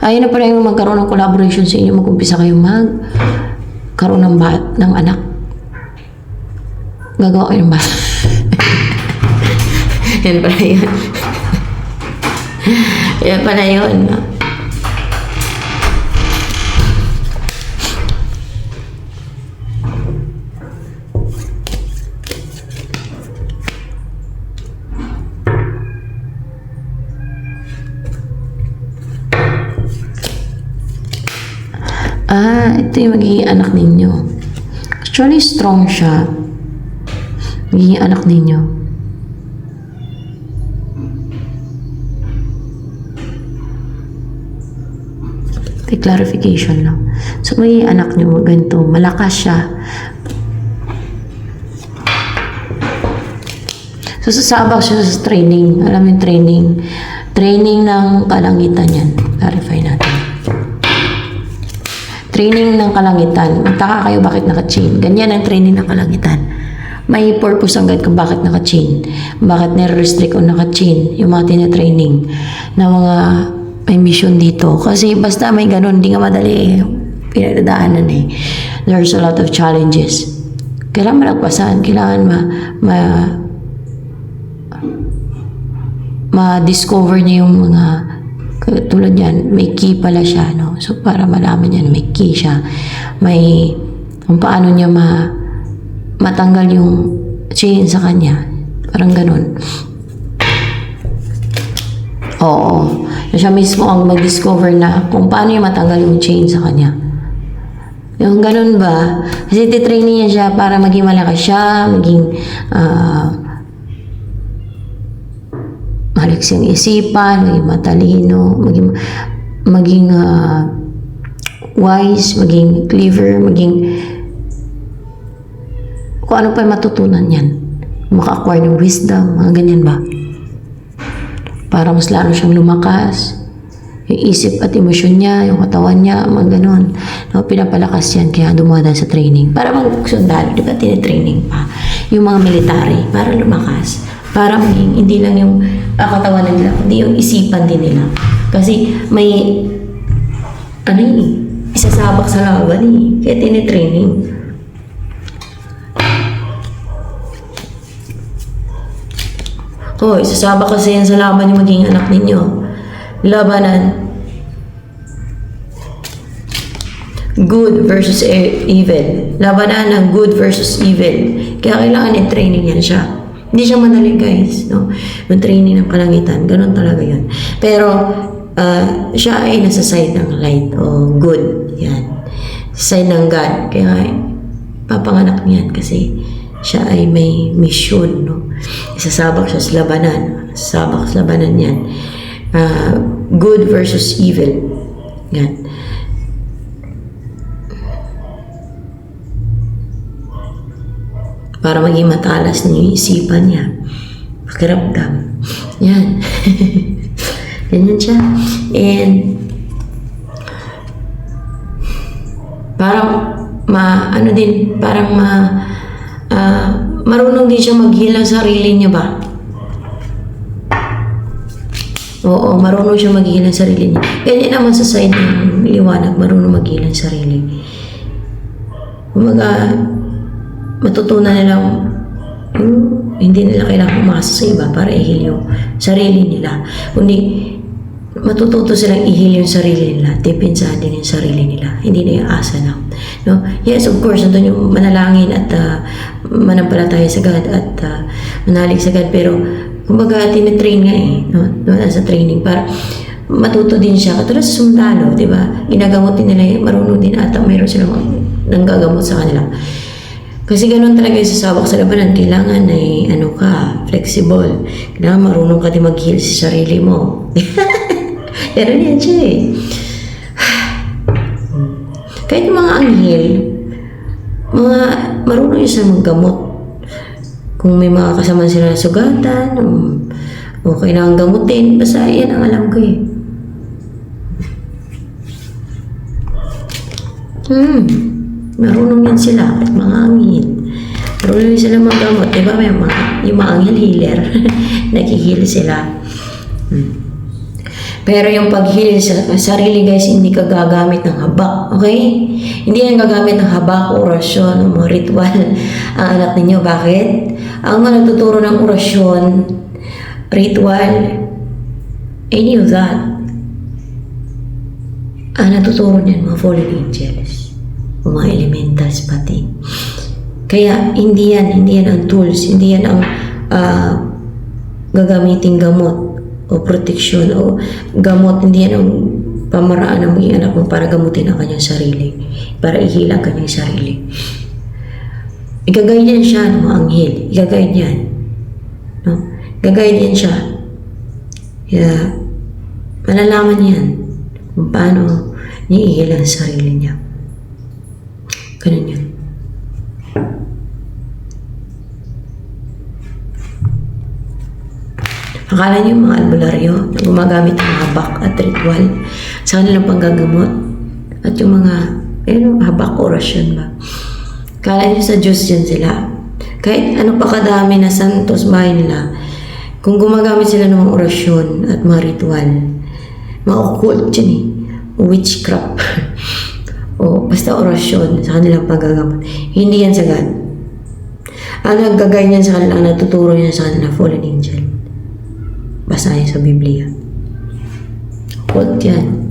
Ayun na pala yung magkaroon ng collaboration sa inyo, mag-umpisa kayong magkaroon ng anak. Gagawa kayo ng bata. Yan pala yun. Yan pala yun. Ito yung magiging anak ninyo. Actually, strong siya. Magiging anak ninyo. May clarification lang. So, magiging anak nyo, ganito, malakas siya. So, sasabak siya sa training. Alam mo yung training. Training ng kalangitan yan. Clarify natin. Training ng kalangitan. Magtaka kayo bakit naka-chain. Ganyan ang training ng kalangitan. may purpose agad kung bakit naka-chain. Bakit nire-restrict o naka-chain yung mga tinatraining na mga may mission dito. Kasi basta may ganun, hindi nga madali pinagdadaanan eh. There's a lot of challenges. Kailangan malagpasan, kailangan ma-discover niya yung mga tulad yan, may key pala siya, no? So, para malaman niya na may key siya. May, kung paano niya matanggal yung chain sa kanya. Parang ganun. Oo. Siya mismo ang mag-discover na kung paano niya matanggal yung chain sa kanya. Yung ganun ba? Kasi titraining niya siya para maging malakas siya, maging maliks yung isipan, maging matalino, maging wise, maging clever, maging kung ano pa yung matutunan yan. Maka-acquire ng wisdom, mga ganyan ba? Para mas lalo siyang lumakas. Yung isip at emosyon niya, yung katawan niya, mga ganun. No, pinapalakas yan, kaya dumadaan sa training. Para mag-sundalo, di ba, tinitraining pa. Yung mga military, para lumakas. Para maging, hindi lang yung katawan nila, kundi yung isipan din nila. Kasi may, isasabak sa laban kaya tinitraining. Isasabak kasi yan sa laban yung maging anak ninyo. Labanan. Good versus evil. Labanan ng good versus evil. Kaya kailangan i-training yan siya. Hindi siya madali, guys. No? Yung training ng kalangitan. Ganun talaga yun. Pero, siya ay nasa side ng light o good. Yan. Side ng God. Kaya, papanganak niyan kasi siya ay may mission. No? Isasabak siya sa labanan. Sabak sa labanan yan. Good versus evil. Yan. Para maging matalas na yung isipan niya. Pakiramdam. Yan. Ganyan siya. And parang marunong din siya mag-heal ng sarili niya ba? Oo, marunong siya mag-heal ng sarili niya. Ganyan naman sa side ng liwanag, marunong mag-heal ng sarili. Kumaga, matutunan nilang hindi nila kailangan umasa sa iba para i-heal yung sarili nila. Kundi matututo silang i-heal yung sarili nila. Depensahan din yung sarili nila. Hindi na yung asa lang. No? Yes, of course, nandun yung manalangin at manampalataya sa God at manalig sa God. Pero kumbaga, tinitrain nga no? Doon sa training para matuto din siya. Katulad sa sundalo, di ba? Ginagamot din nila, marunong din ata mayroon silang nanggagamot sa kanila. Kasi ganun talaga yung sasabak sa labanan. Kailangan ay flexible. Kailangan marunong ka din mag-heal sa sarili mo. Pero yan siya Kahit yung mga anghel, marunong yung sa maggamot. Kung may mga kasama sila na sugatan, o kailangan gamutin, basta yan ang alam ko Marunong yan sila at mga anghel. Marunong yan sila maggamot. Diba may yung mga anghel healer, nag-heal sila. Pero yung pag-heal sa sarili, guys, hindi ka gagamit ng habak. Okay? Hindi yan gagamit ng habak, orasyon, o mga ritual ang anak ninyo. Bakit? Ang mga nagtuturo ng orasyon, ritual, any of that, ang natuturo niyan, mga fallen angels. O mga elementals pati. Kaya hindi yan ang tools, hindi yan ang gagamiting gamot o proteksyon o gamot, hindi yan ang pamaraan ng mga anak mo para gamutin ang kanyang sarili, para ihila ang kanyang sarili. Igagay yan siya ng mga anghel, igagay yan. No? Igagay yan siya. Kaya malalaman yan kung paano niya ihila ang sarili niya. Ganun yun. Akala niyo yung mga albularyo na gumagamit ng habak at ritual sa kanilang panggagamot at yung mga habak orasyon ba. Akala niyo sa Diyos yan sila. Kahit ano pa kadami na santos bahay nila, kung gumagamit sila ng mga orasyon at mga ritual, mga occult yun eh, witchcraft, o basta orasyon sa kanilang paggagamot, hindi yan sagad. Ang naggagay niyan sa kanila, ang natuturo niyan sa kanila, fallen angel. Basahin sa Biblia. Occult yan.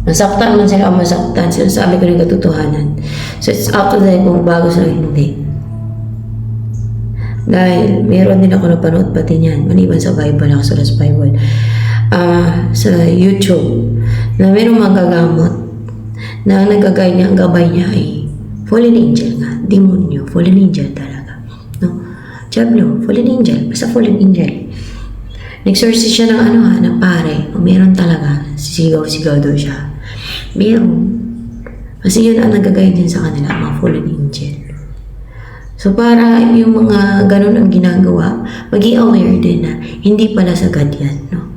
Masaktan man sila o masaktan, sinasabi ko ng katotohanan. So it's up to them kung bago sila hindi. Dahil meron din ako napanood pati niyan, maliban sa Bible, nakasulat sa Bible, sa YouTube, na merong magagamot na ang nagagay niya, ang gabay niya ay fallen angel nga, demonyo, fallen angel talaga. No? Diablo, fallen angel, basta fallen angel. Nag-source siya ng ng pare, o meron talaga, sigaw-sigaw daw siya. Meron. Kasi yun ang nagagay din sa kanila, mga fallen angel. So para yung mga ganun ang ginagawa, maging aware din na hindi pala sagad yan. No?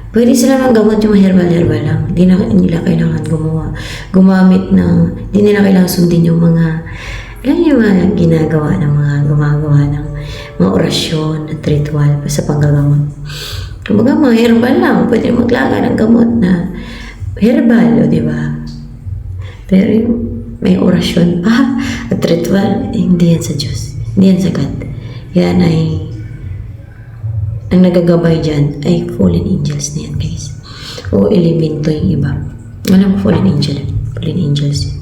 Pwede sila manggamot yung herbal-herbal lang. Hindi na nila kailangan gumamit ng, hindi nila kailangan sundin yung mga, alam yung mga ginagawa ng mga gumagawa ng mga orasyon at ritual sa panggagamot. Kumbaga mga herbal lang, pwede maglaga ng gamot na herbal, o diba? Pero yung may orasyon pa at ritual, hindi yan sa Diyos. Hindi yan sa God. Yan ay, ang nagagabay dyan ay fallen angels na yan, guys. O elemento yung iba. Alam mo, fallen angel. Fallen angels yan.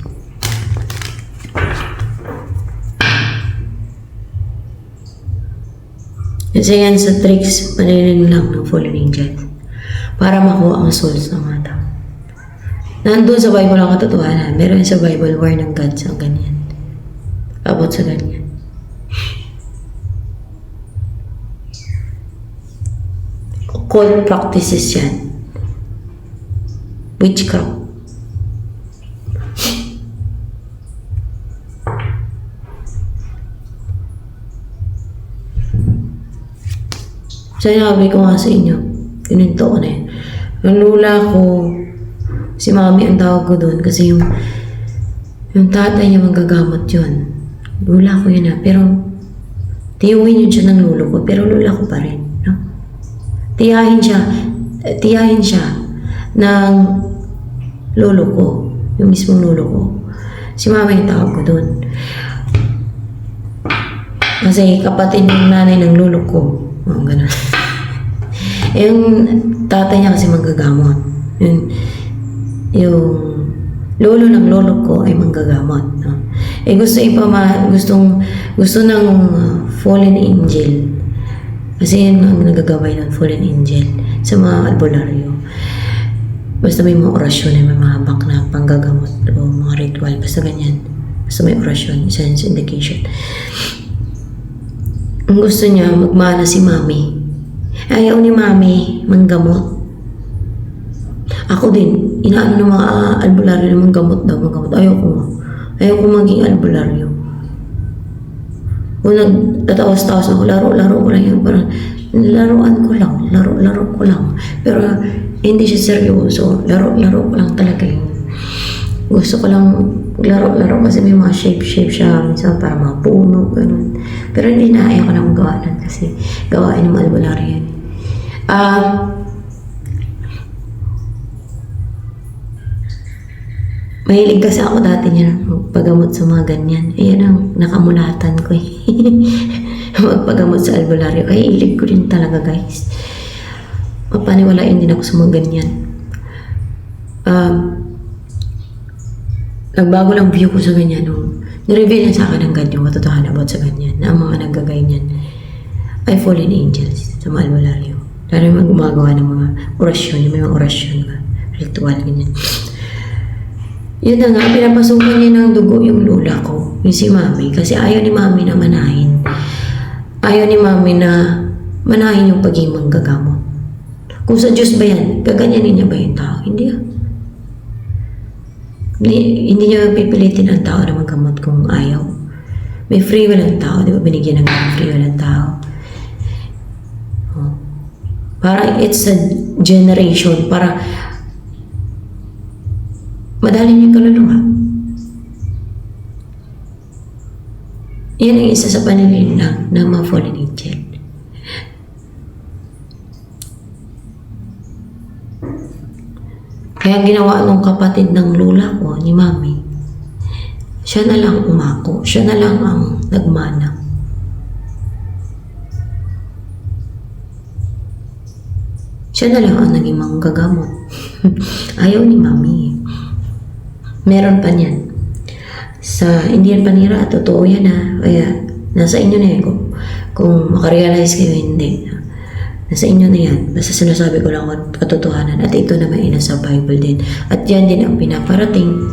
Kasi yan sa tricks, panilin lang ng fallen angels para makuha ang souls ng mga tao. Nandun sa Bible ang katotohanan. Meron sa Bible war ng God sa ganyan. About sa ganyan. Occult practices yan. Witchcraft. Sinabi ko nga sa inyo, pininto ko na yun. Yung lula ko, si mami ang tawag ko doon kasi yung tatay niya magagamot yun. Lula ko yun pero tiyuhin yun siya ng lolo ko, pero lula ko pa rin. No? Tiyahin siya ng lolo ko, yung mismong lolo ko. Si mami ang tawag ko doon. Kasi kapatid ng nanay ng lolo ko. Oh, ganun. Yung tatay niya kasi magagamot. Yung lolo ng lolo ko ay manggagamot. No? Gusto ng fallen angel. Kasi yun ang nagagaway ng fallen angel sa mga albularyo. Basta may mga orasyon, may mga habak na panggagamot o mga ritual. Basta ganyan. Basta may orasyon, sense indication. Ang gusto niya, magmana si mami. Ayaw ni mami manggamot. Ako din, inaano ng mga albularyo na manggamot daw, manggamot. Ayaw ko maging albularyo. Kung nagtatawas-tawas ako, laro ko lang yun. Parang, laro ko lang. Pero, hindi siya seryoso. Laro ko lang talaga yun. Gusto ko lang laro kasi may mga shape siya. Minsan para mga puno, ganun. Pero hindi na, ayaw ko lang gawa nun kasi gawain ng mga albularyo yun. Mahilig kasi ako dati niya magpagamot sa mga ganyan. Ayan ang nakamulatan ko eh. Magpagamot sa albularyo. Ay, ilig ko rin talaga, guys. Mapaniwalain din ako sa mga ganyan. Nagbago lang view ko sa ganyan. Nireveal niya sa akin ng God yung katotohanan about sa ganyan. Na ang mga naggagay niyan ay fallen angels sa mga albularyo. Lalo yung gumagawa ng mga orasyon. Yung may mga orasyon, ritual, ganyan. Yun na nga, pinapasukan niya ng dugo yung lula ko, yung si mami. Kasi ayaw ni mami na manahin. Ayaw ni mami na manahin yung pagiging manggagamot. Kung sa Diyos ba yan, gaganyanin niya ba yung tao? Hindi ah. Hindi niya pipilitin ang tao na maggamot kung ayaw. May free will ang tao, di ba? Binigyan ng free will ang tao. Oh. Parang it's a generation para madali niyo yung kaluluwa. Yan ang isa sa paninilang ng mga fallen angel. Kaya ginawa nung kapatid ng lola ko, ni Mami, siya na lang umako, siya na lang ang nagmana. Siya na lang ang naging manggagamot. Ayaw ni Mami. Meron pa niyan. Sa Indian panira, totoo yan ha. Kaya nasa inyo na yan kung makarealize kayo, hindi. Nasa inyo na yan. Basta sinasabi ko lang katotohanan. At ito naman ay nasa Bible din. At yan din ang pinaparating.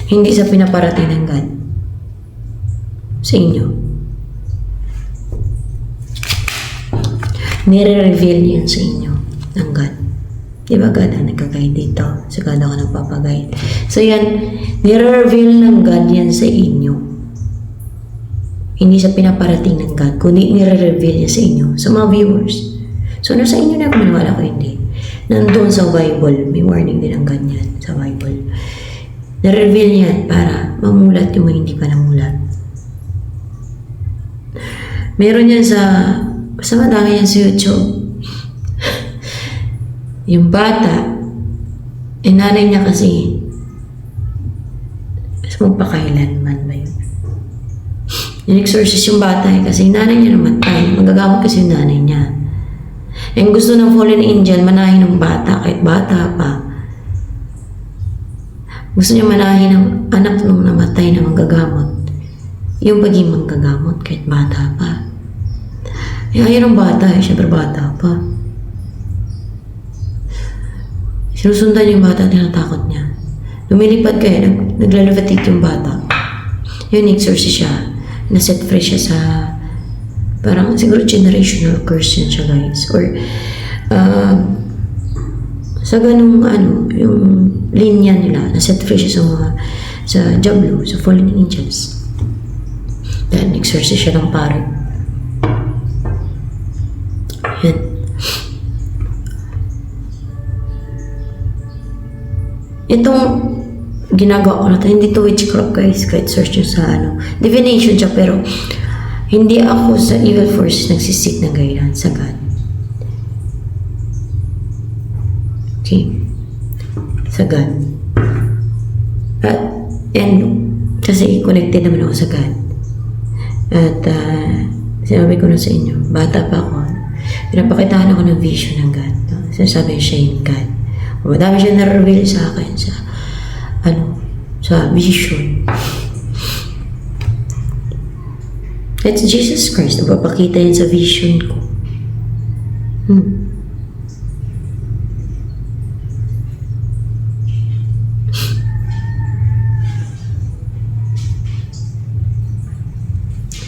Hindi sa pinaparating ng God. Sa inyo. Nire-reveal yan sa inyo ng God. Diba God ang nagka-guide dito? Sa God ako nagpapag-guide. So yan, nire-reveal ng God yan sa inyo. Hindi sa pinaparating ng God, kundi nire-reveal niya sa inyo, sa mga viewers. So nasa inyo na kung maniwala ko hindi. Nandun sa Bible, may warning din ang God yan sa Bible. Nire-reveal yan para mamulat yung mga hindi pa namulat. Meron yan sa madami yan sa YouTube. Yung bata, nanay niya kasi magpakailanman ba yun? In-exorcise yung bata kasi nanay niya namatay. Magagamot kasi yung nanay niya. Yung gusto ng fallen angel, manahin ng bata kahit bata pa. Gusto niya manahin ng anak nung namatay na manggagamot. Yung pagiging manggagamot kahit bata pa. Ayaw ng bata syempre bata pa. Sinusundan yung bata, tinatakot niya. Lumilipad kayo, naglalabatit yung bata. Yun, exorcist siya. Naset free siya sa, parang siguro generational curse yun siya guys. Or, sa ganung yung linya nila, naset free siya sa Diablo, sa fallen angels. Dahil exorcist siya ng pare. Yan. Itong ginagawa ko na ito, hindi to witchcraft guys, kahit search nyo sa divination siya, pero hindi ako sa evil forces nagsisik ng guidance sa God. Okay? Sa God. And kasi connected naman ako sa God. At sinabi ko na sa inyo, bata pa ako, pinapakitaan ako ng vision ng God. Sinasabi siya yung God. Madami siya na-reveal sa akin sa vision. It's Jesus Christ. Napapakita yan sa vision ko.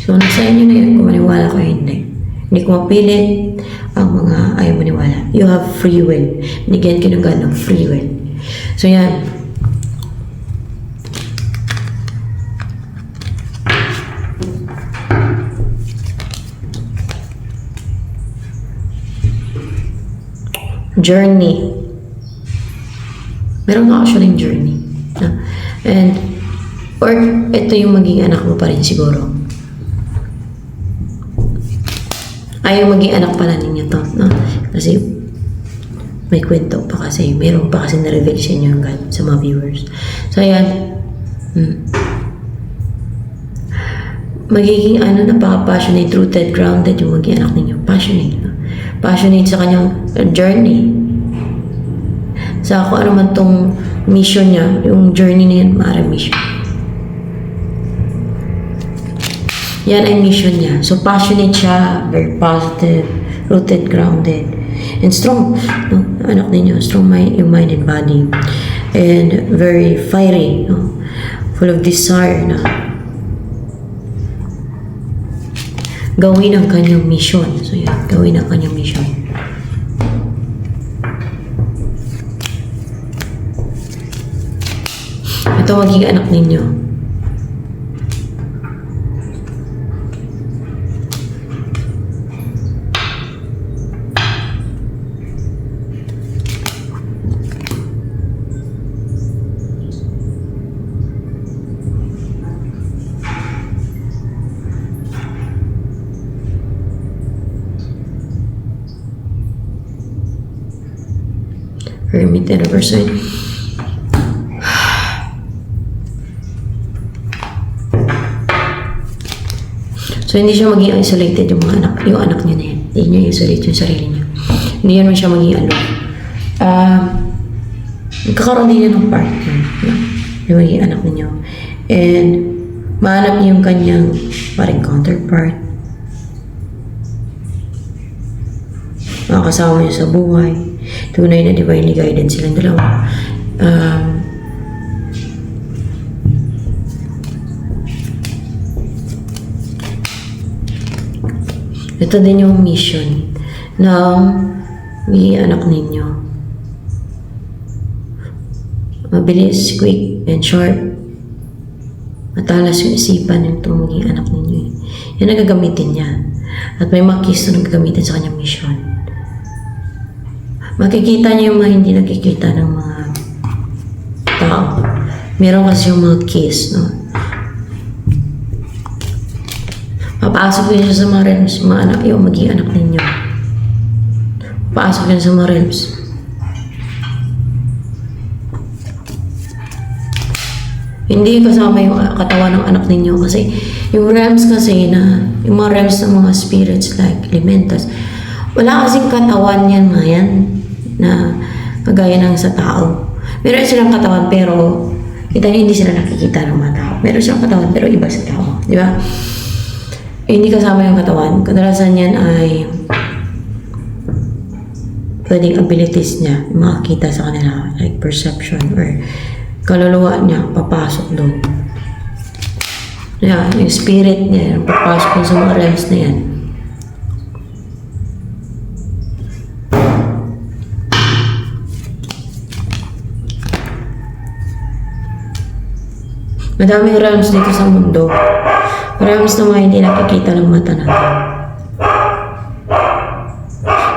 So, nasa inyo na yan kung maniwala ko hindi. Hindi ko mapilit ang mga ayaw maniwala. You have free will. Binigyan ka ng God ng free will. So, yan. Journey. Meron ka actually yung journey. And, or ito yung maging anak mo pa rin siguro. Ayaw maging anak pala ninyo to, no? Kasi may kwento pa kasi, mayroon pa kasi na-reveal sa inyo yung God sa mga viewers. So, ayan. Magiging napaka-passionate, rooted, grounded yung maging anak ninyo. Passionate, no? Passionate sa kanyang journey. Sa kung ano man tong mission niya, yung journey na yan, maaaring mission. Yan ay mission niya. So, passionate siya, very positive, rooted, grounded, and strong. No? Anak ninyo, strong yung mind and body. And very fiery, no? Full of desire na gawin ang kanyang mission. So, yan, gawin ang kanyang mission. Ito magiging anak ninyo. Hermit anniversary. So, hindi siya maging isolated yung mga anak, yung anak niya na yan. Hindi niya isolate yung sarili niya. Hindi yan man siya maging alone. Nagkakaroon din niya ng partner. Yung maging anak niyo. And, mahanap niya yung kanyang parang counterpart. Makakasama niya sa buhay. Tunay na divinely guided silang dalawa. Ito din yung mission ng may anak ninyo. Mabilis, quick, and sharp. Matalas yung isipan ng maging anak ninyo. Yan ang gagamitin niya. At may mga keys na gagamitin sa kanyang mission. Makikita niyo yung mga hindi nakikita ng mga tao. Meron kasi yung mga keys, no? Papasok yun siya sa mga realms, mga anak, yung maging anak ninyo. Papasok yun sa mga realms. Hindi kasama yung katawan ng anak ninyo kasi yung realms kasi na, yung mga realms ng mga spirits like elementals, wala kasing katawan yan nga yan na kagaya ng sa tao. Meron silang katawan pero kita niyo hindi sila nakikita ng mga tao. Meron silang katawan pero iba sa tao. Di ba? Hindi kasama yung katawan. Kadalasan yan ay pwedeng abilities niya makakita sa kanila like perception or kaluluwa niya papasok doon. Yan, yung spirit niya papasok doon sa mga realms na yan. Madaming realms dito sa mundo. Realms na mga hindi nakikita ng mata natin.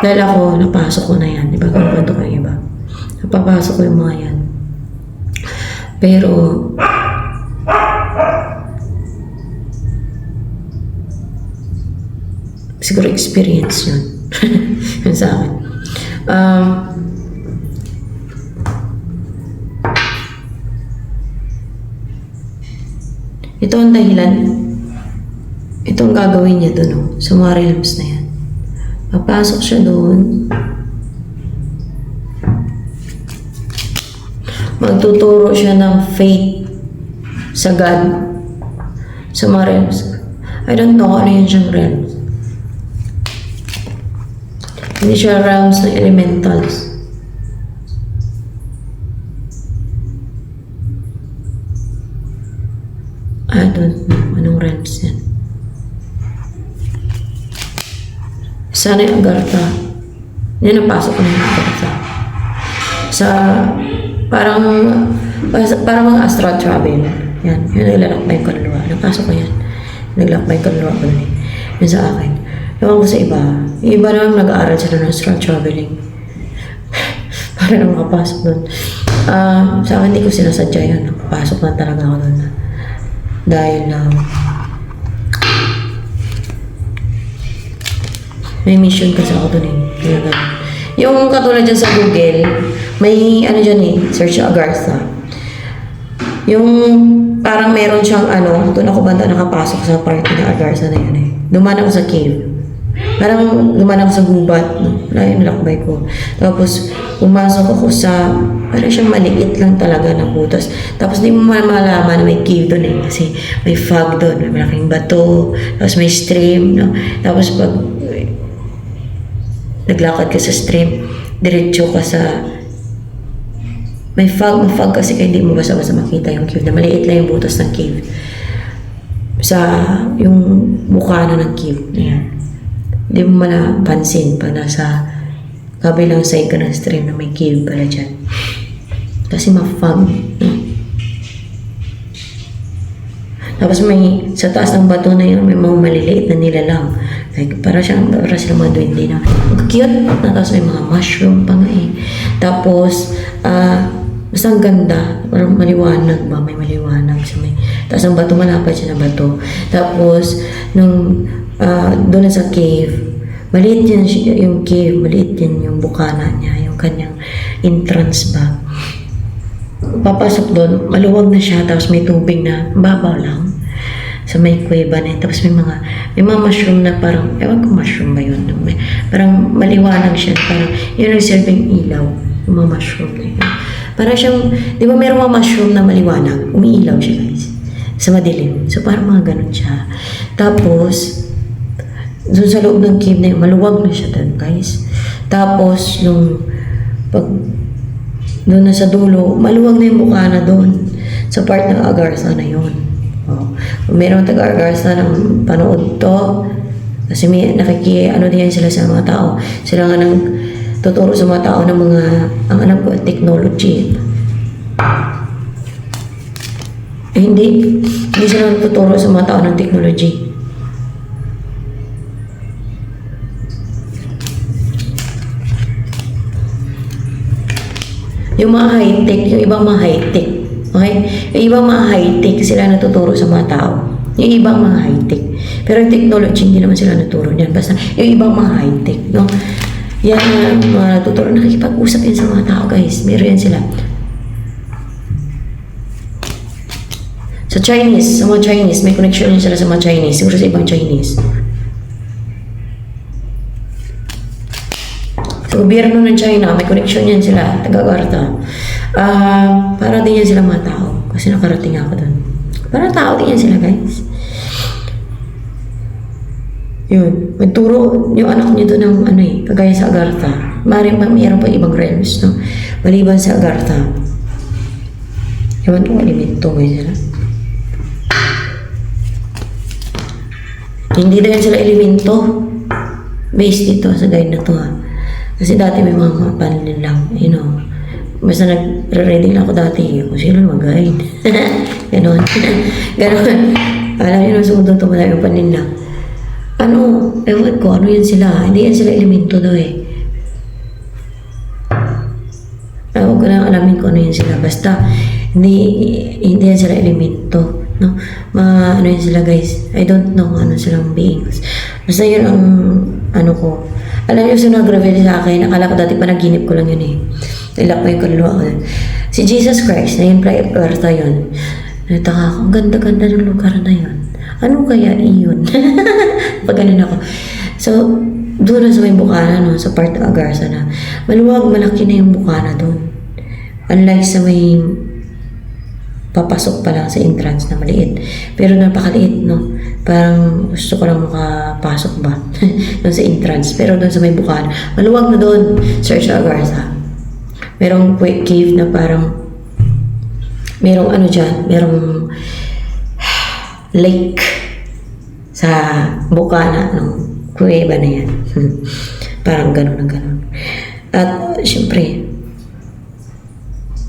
Dahil ako, napasok ko na yan. Di ba? Kung kwento ko yung iba. Napapasok ko yung mga yan. Pero, siguro experience yun. Yun sa akin. Ito ang dahilan. Ito ang gagawin niya doon, sa mga realms na yan. Papasok siya doon. Magtuturo siya ng faith sa God. Sa mga realms. I don't know ano yun siyang realms. Hindi siya realms ng elementals. I don't know anong realms yan. Sana yung Agartha. Yan napasok ko na yung Agartha. Sa parang mga astral travel. Yan. Yung naglalakbay yung kaluluwa. Napasok ko yan. Naglalakbay yung kaluluwa ko na yun sa akin. Ewan ko sa iba. Yung iba naman nag-aaral sila ng astral traveling. Para na makapasok doon. Sa akin hindi ko sinasadya yun. Nakapasok na talaga ako doon. Dahil may mission kasi ako doon eh. Yung katulad dyan sa Google, may ano dyan eh, search Agartha. Yung parang meron siyang doon ako banda nakapasok sa part ng Agartha na yun eh. Dumaan ako sa cave. Parang dumaan ako sa gubat, wala yung lakbay ko. Tapos pumasok ako sa, parang siyang maliit lang talaga na butas. Tapos di mo malaman na may cave doon eh. Kasi may fog doon, may malaking bato, tapos may stream, no? Tapos pag naglakad ka sa stream, diretso ka sa may fog kasi kaya hindi mo basta-basta makita yung cave na maliit lang yung butas ng cave sa yung mukha na ng cave. Ayan. Hindi mo malapansin pa nasa kabilang side ka ng stream na may cave pala dyan kasi ma-fog, no? Tapos may, sa taas ng bato na yun, may mga maliliit na nilalang. Like, para silang mga duwende na. Ang cute na, tapos may mga mushroom pa nga eh. Tapos, basta ang ganda, parang maliwanag ba, may maliwanag sa may, tapos ang bato, malapad siya na bato. Tapos, nung, doon na sa cave, maliit yan yung cave, maliit yan yung bukana niya, yung kanyang entrance ba. Papasok doon, maluwag na siya, tapos may tubig na, babaw lang. Sa may kuweba na yun. Tapos may mga mushroom na parang, ewan ko mushroom ba yun? Parang maliwanag siya, parang yun ang silbing ilaw, yung mga mushroom na yun. Parang siyang, di ba mayroong mga mushroom na maliwanag, umiilaw siya guys, sa madilim. So parang mga ganun siya. Tapos, doon sa loob ng cave na yun, maluwag na siya doon guys. Tapos, doon na sa dulo, maluwag na yung mukha na doon. Sa part ng Agartha na yun. Oh. Kung meron taga-Agartha ng panood to, kasi may ano din yan sila sa mga tao. Sila nga nang tuturo sa mga tao ng mga, ang alam ko, technology. Hindi sila tuturo sa mga tao ng technology. Yung mga high-tech, yung ibang mga high-tech. Okay? Yung ibang mga high-tech, sila natuturo sa mga tao. Yung ibang mga high-tech. Pero yung technology, hindi naman sila naturo niyan. Basta yung ibang mga high-tech, no? Yan mga natuturo. Nakikipag-usap yan sa mga tao, guys. Meron yan sila. Sa Chinese, sa mga Chinese, may connection yan sila sa mga Chinese. Siguro sa ibang Chinese. Sa gobyerno ng China, may connection yan sila, taga-Agartha. Para din yan sila mga tao. Kasi nakarating ako doon. Para tao din yan sila, guys. Yun. Magturo yung anak niyo doon ng kagaya sa Agartha. Mayroon pa ibang realms, no? Maliban sa Agartha. Ewan ko, elemento ngayon sila. Hindi daw yan sila elemento. Based dito sa guide na to, ha. Kasi dati may mga panel lang, basta nagre-reading lang ako dati, kung sino mag-guide. Ganon. Ganon. Alam niyo, sumundong tumala yung panel lang. Ewan ko, ano yan sila? Hindi yan sila elemento daw eh. Huwag ko lang alamin kung ano yan sila. Basta, hindi yan sila elemento. No? Ano yan sila guys? I don't know ano silang beings. Basta yun ang ko. Alam niyo, so nag-reveal sa akin, akala ko dati panaginip ko lang yun eh. Nilak ko yung kaluluwa ko. Si Jesus Christ, na yun, Agartha yun. Nataka ako, ang ganda-ganda ng lugar na yun. Ano kaya iyon? Paganin ako. So, doon na sa may bukana, no, sa part ng Agartha na, maluwag, malaki na yung bukana doon. Unlike sa may papasok pa lang sa entrance na maliit. Pero napakaliit, no? Parang gusto ko lang makapasok ba doon sa entrance. Pero doon sa may bukana, maluwag na doon, Search Agartha. Merong cave na parang, merong merong lake sa bukana ng kuweba na yan. Parang ganun na ganun. At, syempre,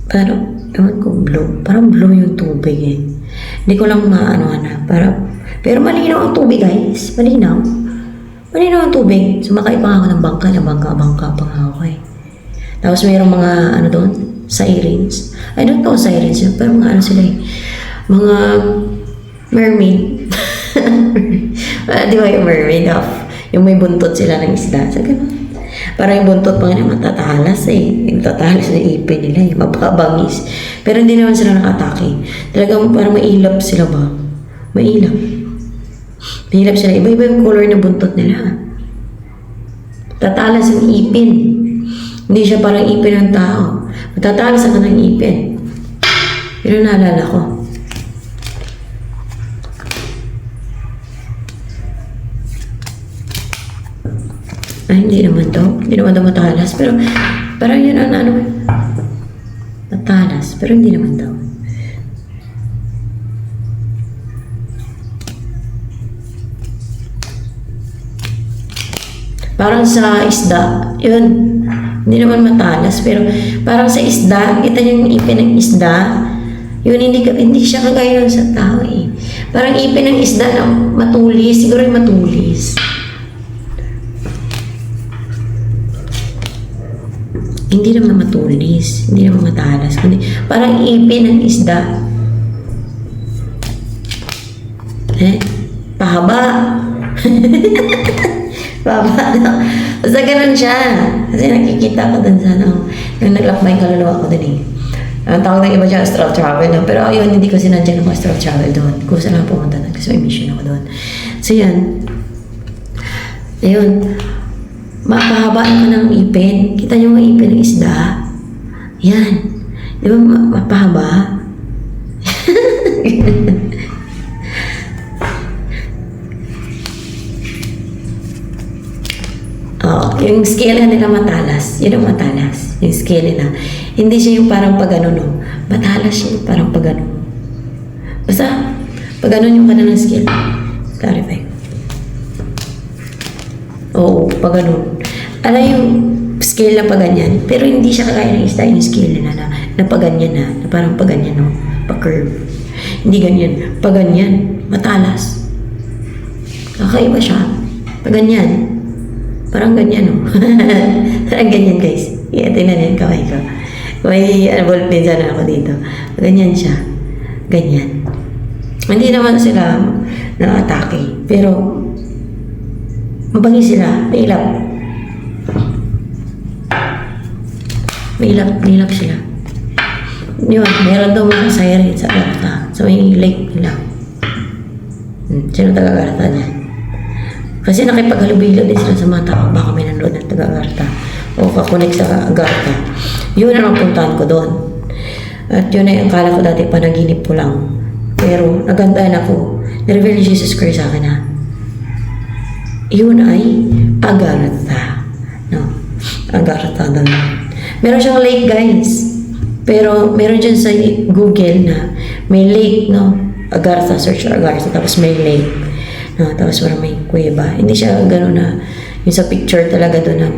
parang, ewan ko, blue. Parang blue yung tubig eh. Hindi ko lang pero malinaw ang tubig guys. Malinaw. Malinaw ang tubig. Sumakay pa ako ng bangka pa nga ako eh. Tapos mayroong mga, doon, sirens. I don't know sirens yun, pero mga sila eh. Mga mermaid. Di ba yung mermaid yung may buntot sila ng isda. So, ganun. Parang yung buntot pa nga matatalas eh. Matatalas na ipin nila eh. Mapabangis. Pero hindi naman sila nakatake. Talagang parang mailap sila ba? Mailap. Mailap sila. Iba-iba yung color ng buntot nila. Tatalas ang ipin. Hindi siya parang ipin ng tao. Matatalas ang kanang ipin. Yun ang naalala ko. Hindi naman daw matalas. Pero, parang yun matalas. Pero hindi naman daw. Parang sa isda, yun. Hindi naman matalas. Pero, parang sa isda, kita niyo yung ipin ng isda, Yun, hindi siya kagaya nun sa tao eh. Parang ipin ng isda na matulis, siguro yung matulis. Hindi naman matulis, hindi naman matalas, kundi parang ipin ng isda. Pahaba. Pahaba na. Basta ganun siya. Kasi nakikita ko dun sa nung naglakbay yung kaluluwa ko dun eh. Ang tawag ng iba dyan, astral travel. No? Pero ayun, hindi ko sinadya ng astral travel doon. Kung saan ako pumunta doon. Kasi may mission ako doon. So yan. Ayun. Mapahaba naman ng ipin. Kita nyo ang ipin ng isda. Yan. Di ba mapahaba? Yung scale nila matalas. Yun ang matalas. Yung scale nila. Hindi siya yung parang pag ano, no. Matalas siya yung parang pag ano. Basta, pag ano yung kanilang scale. Clarify. Oo, pag ano. Alam yung scale na pag ganyan. Pero hindi siya kagaya ng isda yung scale nila na pag ganyan na parang pag ganyan, no. Pa-curve. Hindi ganyan. Pag ganyan. Matalas. Kakaiba siya. Pag ganyan. Parang ganyan, no? Parang ganyan, guys. Yeah, tingnan yung kamay ko. May ballpen sana ako dito. Ganyan siya. Ganyan. Hindi naman sila na-atake. Pero, mabangis sila. May ilap. May ilap sila. Yun, meron daw mga siren sa Agartha. So, may lake nila. Sino taga-Agartha niya? Kasi nakipaghalubilo din sila sa mga tao. Baka may nanood ng taga-Agartha o kakonek sa Agartha. Yun ang puntahan ko doon. At yun ay akala ko dati panaginip ko lang. Pero nagandahan ako. Nireveal ni Jesus Christ sa akin na yun ay Agartha. No? Agartha doon. Meron siyang lake, guys. Pero meron dyan sa Google na may lake, no? Agartha, search Agartha, tapos may lake. No, tapos parang may kuweba. Hindi siya gano'n na yung sa picture talaga doon na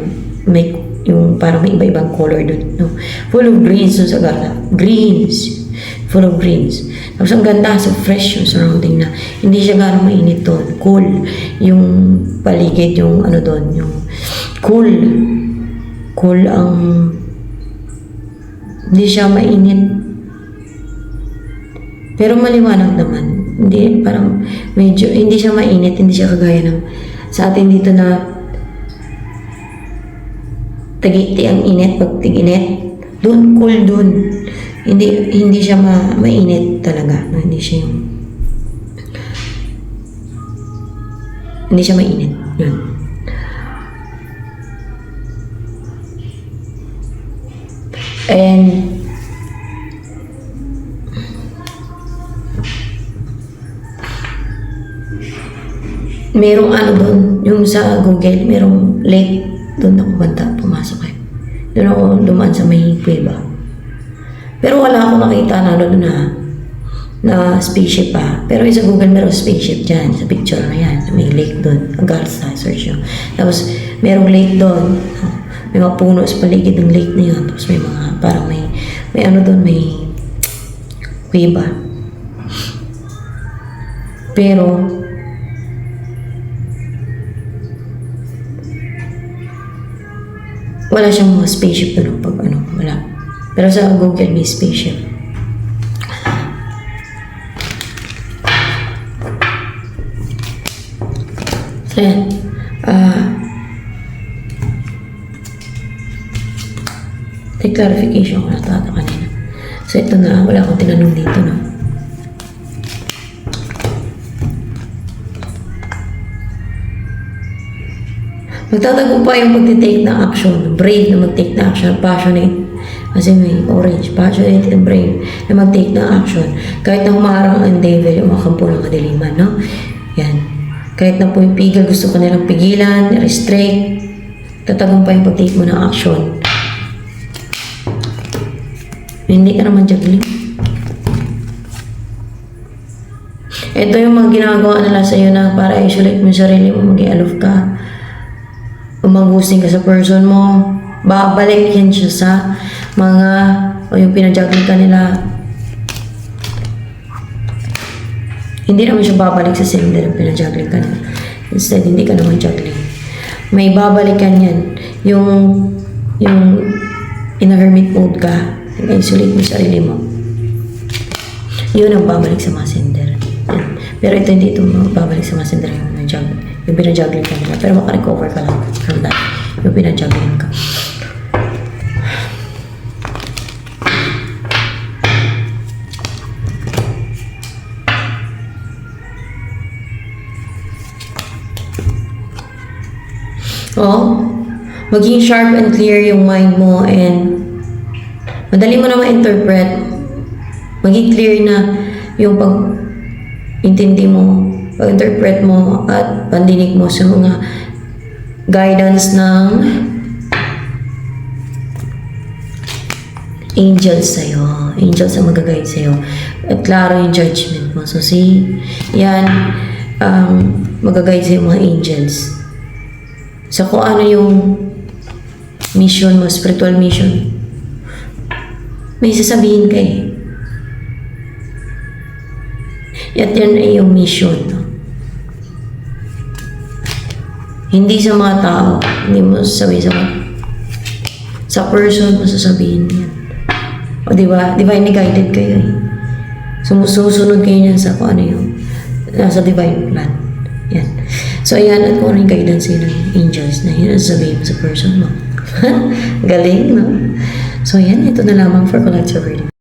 may yung parang may iba-ibang color doon. No? Full of greens doon sa Agartha. Greens. Full of greens. Tapos ang ganda, so fresh yung surrounding na. Hindi siya gano'n mainit doon. Cool. Yung paligid, yung ano doon, yung cool. Cool ang hindi siya mainit. Pero maliwanag naman. Hindi, parang medyo, hindi siya mainit, hindi siya kagaya ng sa atin dito na tagiti ang init, pag tig-init. Doon, cool doon. Hindi siya mainit talaga. No? Hindi siya mainit. Yun. And merong ano doon, yung sa Google, merong lake doon ako pumasok eh. Doon ako dumaan sa may kuweba. Pero wala akong nakita na doon na spaceship pa. Pero sa Google merong spaceship dyan, sa picture na yan. May lake doon. Agartha, search nyo. Tapos merong lake doon. May mga puno sa paligid ng lake na yun. Tapos may mga, parang may ano doon, may kuweba. Pero, wala siyang mga spaceship doon pag ano, wala. Pero sa Google may spaceship. So yan. May clarification ko natata kanina. So ito na, wala akong tinanong dito, no? Magtatagumpay yung pag-take ng action. Brave na mag-take ng action. Passionate. Kasi may orange. Passionate and brave na mag-take ng action. Kahit na humarang ang devil, umakampo ng kadiliman, no? Yan. Kahit na po yung pigil, gusto ko nilang pigilan, restrict. Tatagumpay yung pag-take mo ng action. Hindi ka naman juggling. Ito yung mga ginagawa nila sa iyo na para isolate mo yung sarili mo, mag-i-aloof ka. Umangusing ka sa person mo, babalik yan siya sa mga, o yung pinajuggling ka nila, Hindi naman siya babalik sa sender yung pinajuggling ka na. Instead, hindi ka naman juggling. May babalikan yan. Yung in a hermit mode ka, isolate mo yung sarili mo. Yun ang babalik sa mga sender. Yan. Pero ito hindi ito babalik sa mga sender yung pinajuggling ka nila. Pero makarecover ka lang from that. Yung pinajuggling ka. Oh, maging sharp and clear yung mind mo and madali mo na ma-interpret. Maging clear na yung pag-intindi mo, pag-interpret mo at pandinig mo sa mga guidance ng angels sa'yo. Angels ang mag-guide sa'yo. At klaro yung judgment mo. So, see, yan, mag-guide sa'yo mga angels. So, kung ano yung mission mo, spiritual mission, may sasabihin ka eh. At yan ay yung mission. No? Hindi sa mga tao, hindi mo sasabihin sa person mo sasabihin yan. O diba? Divinely guided kayo eh. Sumusunod kayo yan sa kung ano yung nasa divine plan. Yan. So, ayan, at kung ano yung guidance ng angels na yun, sasabihin mo sa person mo. Galing, no? So, ayan, ito na lamang for collective reading.